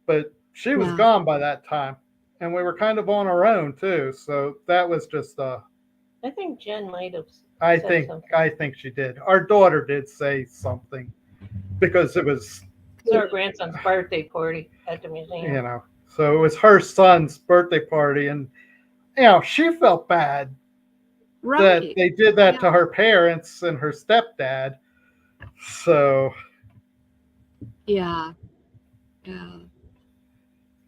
But she was gone by that time, and we were kind of on our own too. So that was just I think Jen might have. I think she did. Our daughter did say something because it was our grandson's birthday party at the museum. You know, so it was her son's birthday party, and you know she felt bad that they did that to her parents and her stepdad. So yeah.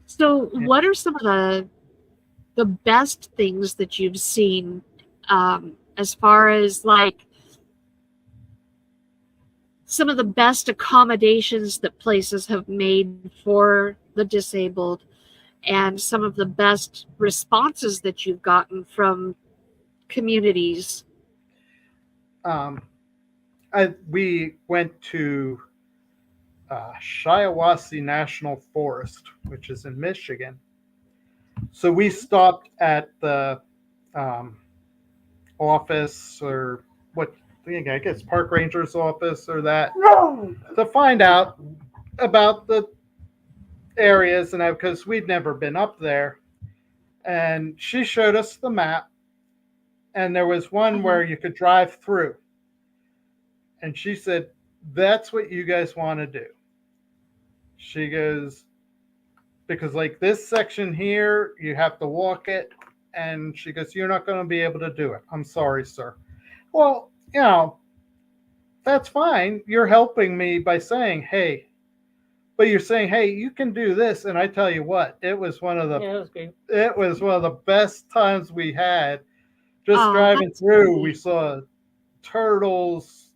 So what are some of the best things that you've seen as far as like some of the best accommodations that places have made for the disabled and some of the best responses that you've gotten from communities? We went to Shiawassee National Forest, which is in Michigan. So we stopped at the office, or what I guess park ranger's office or that, to find out about the areas, and because we'd never been up there. And she showed us the map, and there was one where you could drive through. And she said, that's what you guys want to do. She goes, because like this section here, you have to walk it. And she goes, you're not going to be able to do it. I'm sorry, sir. Well, you know, that's fine. You're helping me by saying, hey, but you're saying, hey, you can do this. And I tell you what, it was one of the best times we had. Just driving through, we saw turtles,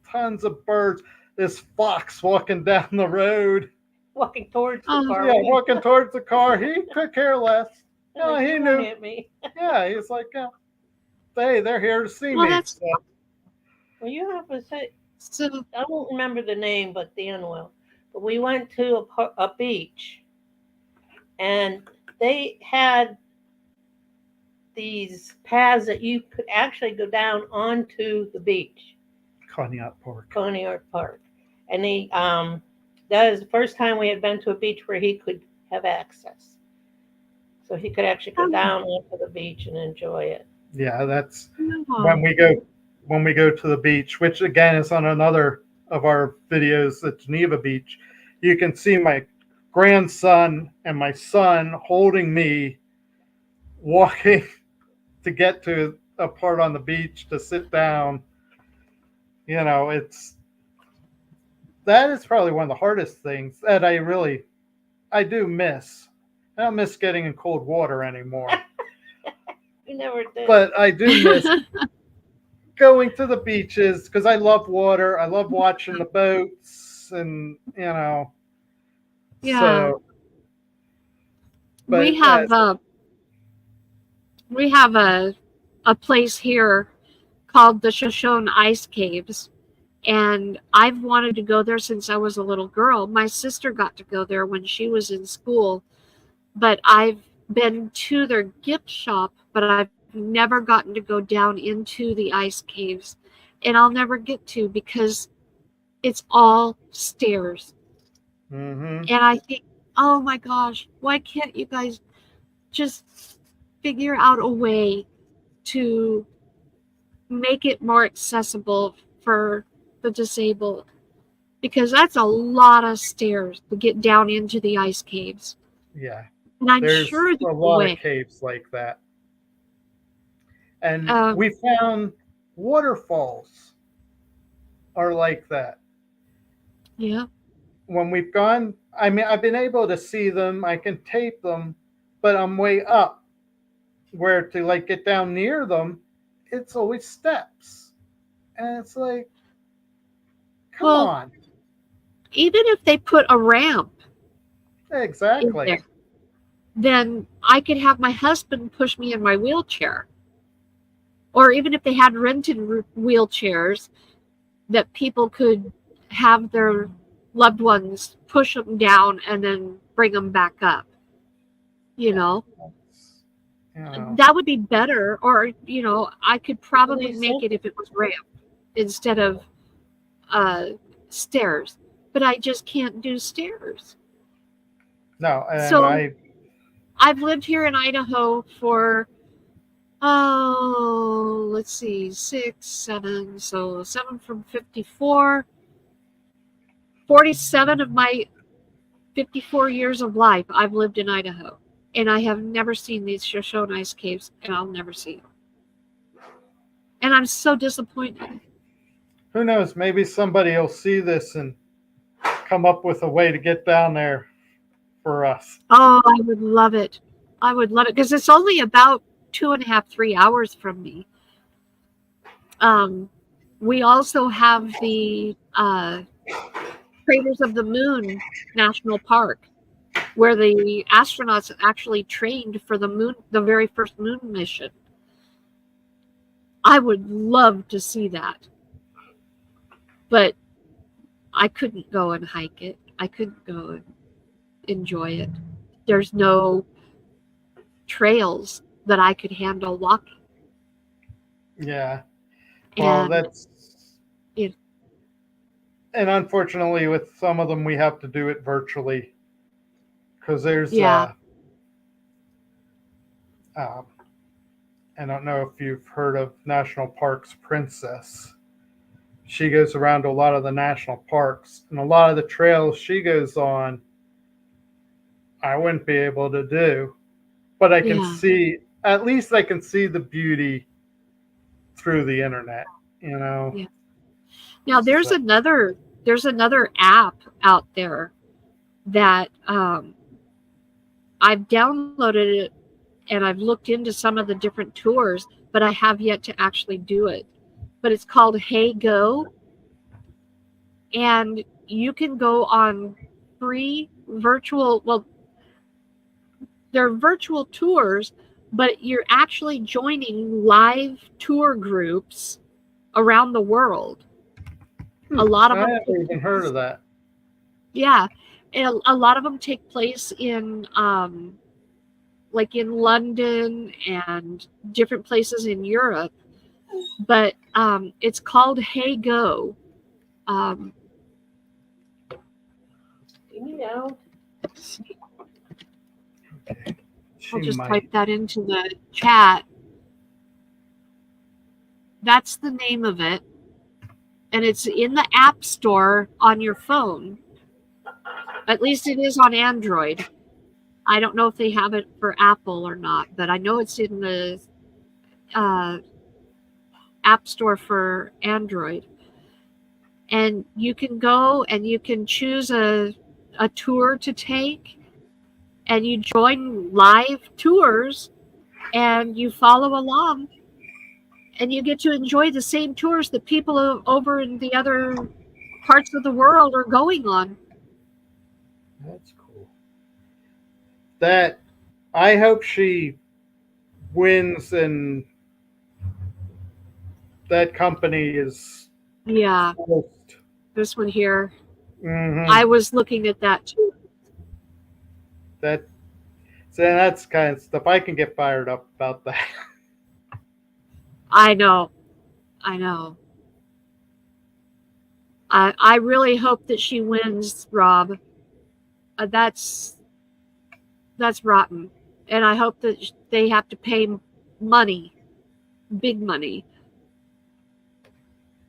tons of birds, this fox walking down the road. Walking towards the car. Yeah, walking towards the car. He could care less. No, he knew. Hit me. Yeah, he's like, yeah, hey, they're here to see me. Well, you have to say, I won't remember the name, but but we went to a beach, and they had these paths that you could actually go down onto the beach. Conneaut Park. And that is the first time we had been to a beach where he could have access. So he could actually go down onto the beach and enjoy it. Yeah, that's Oh, when we go to the beach, which again is on another of our videos at Geneva Beach. You can see my grandson and my son holding me, walking to get to a part on the beach to sit down. You know, that is probably one of the hardest things that I do miss. I don't miss getting in cold water anymore, You never did. but I do miss going to the beaches because I love water. I love watching the boats, and yeah. So, but We have a place here called the Shoshone Ice Caves, and I've wanted to go there since I was a little girl. My sister got to go there when she was in school, but I've been to their gift shop, but I've never gotten to go down into the ice caves, and I'll never get to because it's all stairs. mm-hmm. And I think, oh my gosh, why can't you guys just figure out a way to make it more accessible for the disabled? Because that's a lot of stairs to get down into the ice caves. Yeah, And I'm there's sure a there's a lot way. of caves like that, and Um, we found waterfalls are like that. yeah. When we've gone, I mean, I've been able to see them. I can tape them, but I'm way up. Where to like get down near them, it's always steps, and it's like, come Well, on. even if they put a ramp in Exactly. there, then I could have my husband push me in my wheelchair. Or even if they had rented wheelchairs that people could have their loved ones push them down and then bring them back up. You Yeah. know, You that would be better. Or, I could probably They make said- it if it was ramp instead of stairs. But I just can't do stairs. no, and So I've lived here in Idaho for, let's see, 6, 7. So 7 from 54. 47 of my 54 years of life, I've lived in Idaho. And I have never seen these Shoshone ice caves, and I'll never see them. And I'm so disappointed. who knows? Maybe somebody will see this and come up with a way to get down there for us. Oh, I would love it. I would love it because it's only about 2.5, 3 hours from me. We also have the Craters of the Moon National Park, where the astronauts actually trained for the very first moon mission. I would love to see that, but I couldn't go and hike it. I couldn't go and enjoy it. There's no trails that I could handle walking. Yeah. Well, that's it, and unfortunately, with some of them, we have to do it virtually because there's I don't know if you've heard of National Parks Princess. She goes around to a lot of the national parks, and a lot of the trails she goes on, I wouldn't be able to do, but I can see, at least I can see the beauty through the internet, Yeah. Now there's another app out there that I've downloaded it and I've looked into some of the different tours, but I have yet to actually do it. But it's called Hey Go, and you can go on free virtual, they're virtual tours, but you're actually joining live tour groups around the world. A lot of I them haven't even heard of that. Yeah, and a lot of them take place in like in London and different places in Europe. But it's called Hey Go. You know, I'll just might. type that into the chat. That's the name of it. And it's in the App Store on your phone. At least it is on Android. I don't know if they have it for Apple or not, but I know it's in the App Store for Android. And you can go and you can choose a tour to take, and you join live tours and you follow along, and you get to enjoy the same tours that people over in the other parts of the world are going on. That's cool. That I hope she wins and that company is Yeah, forced. this one here. Mm-hmm. I was looking at that too. That's kind of stuff. I can get fired up about that. I know. I really hope that she wins, Rob. That's rotten. And I hope that they have to pay money, big money,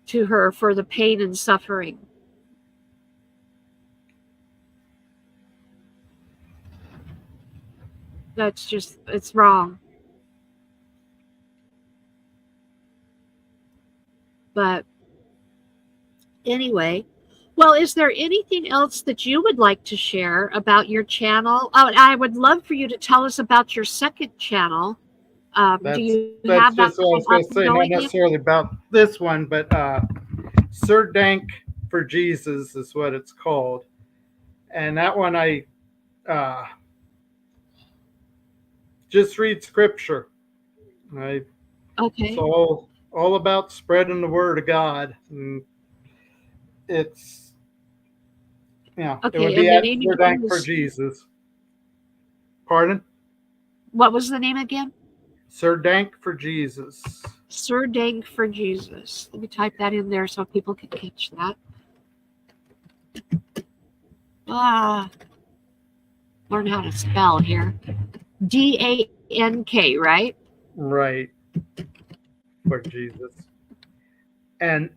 to her for the pain and suffering. That's just, it's wrong. But anyway, well, is there anything else that you would like to share about your channel? Oh, I would love for you to tell us about your second channel. Do you have that just what I was going to say. Not necessarily about this one, but Sir Dank for Jesus is what it's called, and that one I just read scripture. Okay. It's all about spreading the word of God, and it's it would be at Sir Dank for Jesus. Pardon? What was the name again? Sir Dank for Jesus. Sir Dank for Jesus. Let me type that in there so people can catch that. Learn how to spell here. D-A-N-K, right? Right. For Jesus. And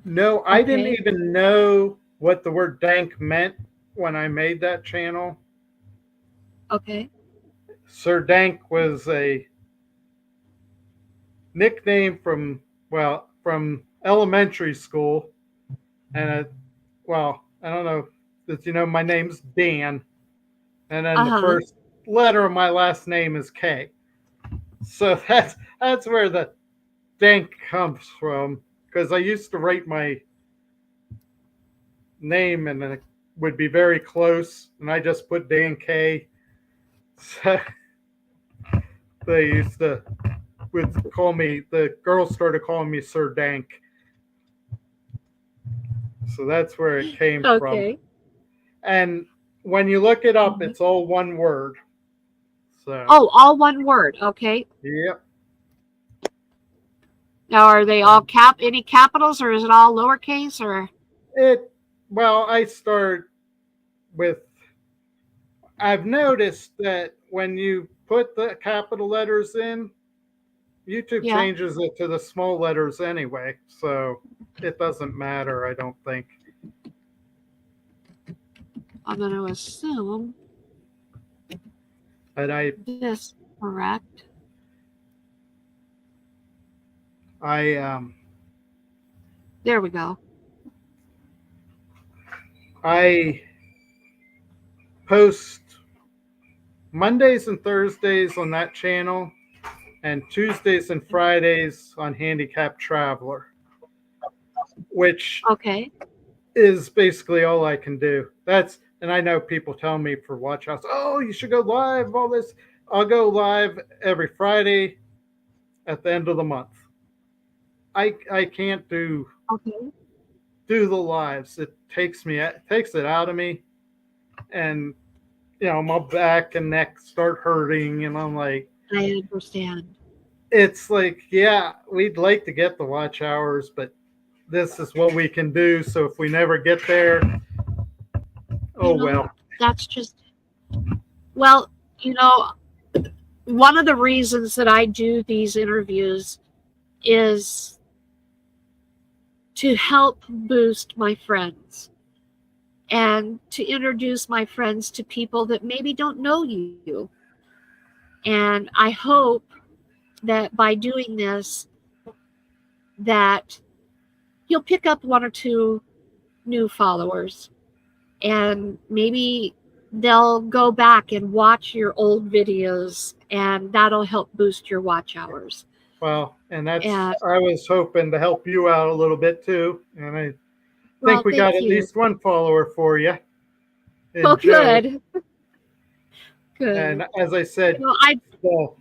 no, I didn't even know what the word dank meant when I made that channel. Okay. Sir Dank was a nickname from elementary school. And I don't know if my name's Dan. And then the first letter of my last name is K. So that's where the dank comes from. Because I used to write my name and it would be very close, and I just put Dan K. So they would call me, the girls started calling me Sir Dank. So that's where it came from. And when you look it up, it's all one word. So all one word. Okay. Yep. Now, are they all any capitals, or is it all lowercase, or? I start with, I've noticed that when you put the capital letters in, YouTube changes it to the small letters anyway. So it doesn't matter, I don't think. I'm going to assume that this correct. There we go. I post Mondays and Thursdays on that channel, and Tuesdays and Fridays on Handicapped Traveler, which is basically all I can do. And I know people tell me for Watch House, oh, you should go live, all this. I'll go live every Friday at the end of the month. I can't do the lives. It takes it out of me, and my back and neck start hurting, and I'm like, I understand. It's like, yeah, we'd like to get the watch hours, but this is what we can do. So if we never get there, well. That's just, well, you know, one of the reasons that I do these interviews is to help boost my friends and to introduce my friends to people that maybe don't know you. And I hope that by doing this, that you'll pick up one or two new followers, and maybe they'll go back and watch your old videos, and that'll help boost your watch hours. Well, and that's, And I was hoping to help you out a little bit too. And I think well, we got thank at you. least one follower for you Oh, in Joe. good, good. And as I said, I the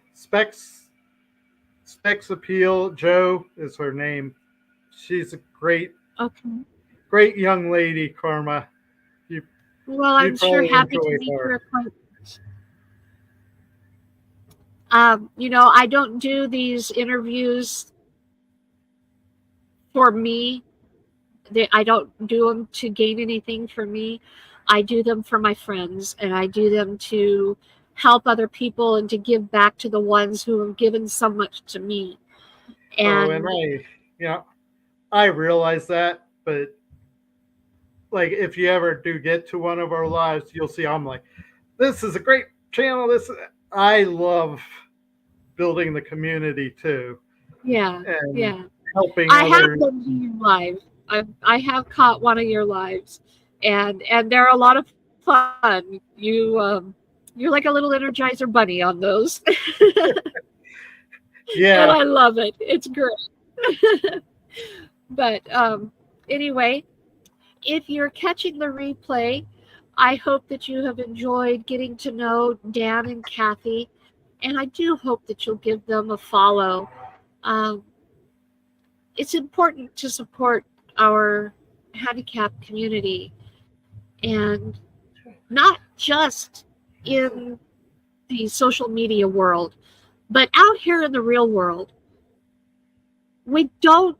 Specs Appeal, Joe is her name. She's a okay. great young lady, Karma. You Well, you I'm sure probably happy to enjoy meet your her. acquaintance. I don't do these interviews for me. I don't do them to gain anything for me. I do them for my friends, and I do them to help other people and to give back to the ones who have given so much to me. Oh, and And I realize that, but like if you ever do get to one of our lives, you'll see I'm like, this is a great channel. I love building the community too yeah, and yeah. helping I have others. been to your live. I have caught one of your lives, and they're a lot of fun. You're like a little Energizer bunny on those, and Yeah, I love it. It's great. But anyway, if you're catching the replay, I hope that you have enjoyed getting to know Dan and Kathie, and I do hope that you'll give them a follow. Um, it's important to support our handicapped community, and not just in the social media world, but out here in the real world. We don't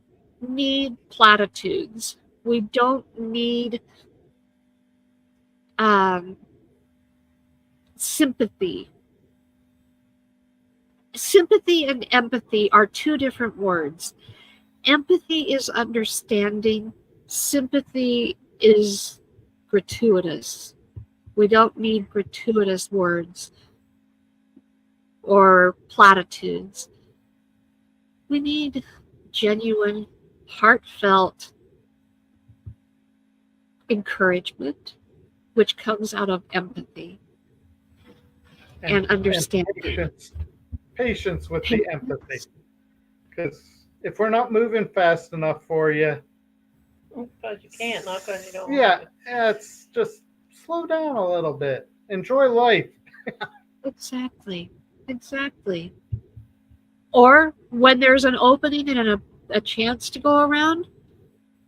need platitudes. We don't need um, sympathy. Sympathy and empathy are two different words. Empathy is understanding, sympathy is gratuitous. We don't need gratuitous words or platitudes. We need genuine, heartfelt encouragement, which comes out of empathy and and understanding. patience with the empathy. Because if we're not moving fast enough for you, Because you can't, not because you don't want yeah, to. it's just slow down a little bit. Enjoy life. Exactly. Exactly. Or when there's an opening and a chance to go around,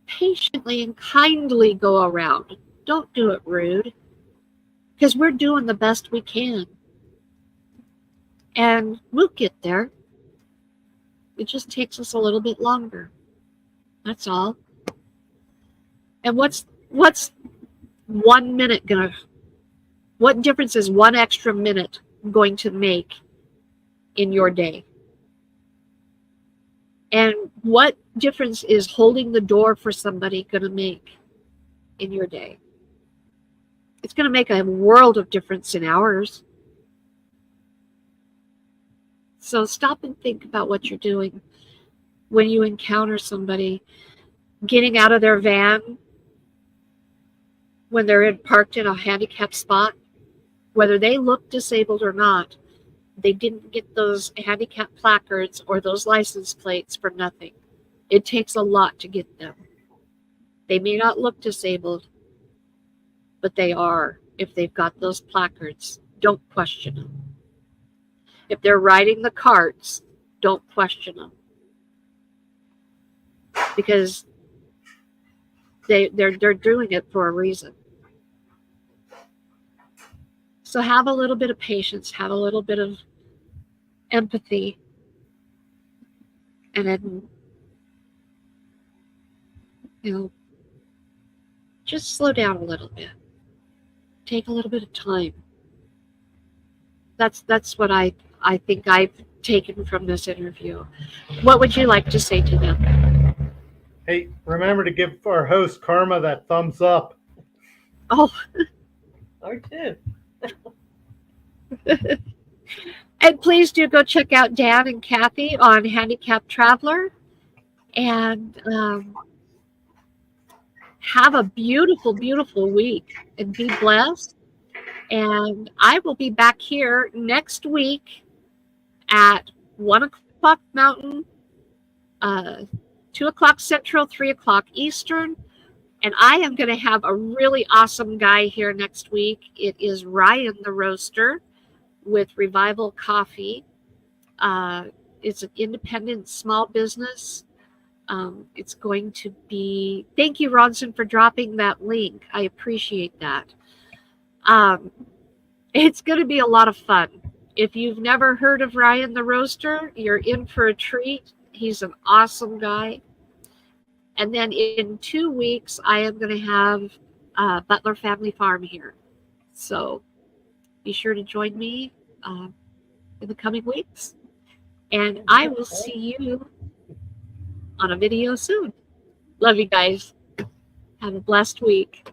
patiently and kindly go around. Don't do it rude, because we're doing the best we can. And we'll get there. It just takes us a little bit longer. That's all. And what's 1 minute gonna what difference is one extra minute going to make in your day? And what difference is holding the door for somebody going to make in your day? It's going to make a world of difference in ours. So stop and think about what you're doing when you encounter somebody getting out of their van when they're parked in a handicapped spot, whether they look disabled or not. They didn't get those handicap placards or those license plates for nothing. It takes a lot to get them. They may not look disabled, but they are if they've got those placards. Don't question them. If they're riding the carts, don't question them, because they're doing it for a reason. So have a little bit of patience, have a little bit of empathy, and then, just slow down a little bit. Take a little bit of time. That's what I think I've taken from this interview. What would you like to say to them? Hey, remember to give our host Karma that thumbs up. Oh, Or two. and please do go check out Dan and Kathie on Handicapped Traveler, and have a beautiful, beautiful week, and be blessed. And I will be back here next week at 1 o'clock Mountain, 2 o'clock Central, 3 o'clock Eastern. And I am going to have a really awesome guy here next week. It is Ryan the Roaster with Revival Coffee. It's an independent small business. It's going to be, thank you, Ronson, for dropping that link. I appreciate that. It's going to be a lot of fun. If you've never heard of Ryan the Roaster, you're in for a treat. He's an awesome guy. And then in 2 weeks, I am going to have Butler Family Farm here. So be sure to join me in the coming weeks. And I will see you on a video soon. Love you guys. Have a blessed week.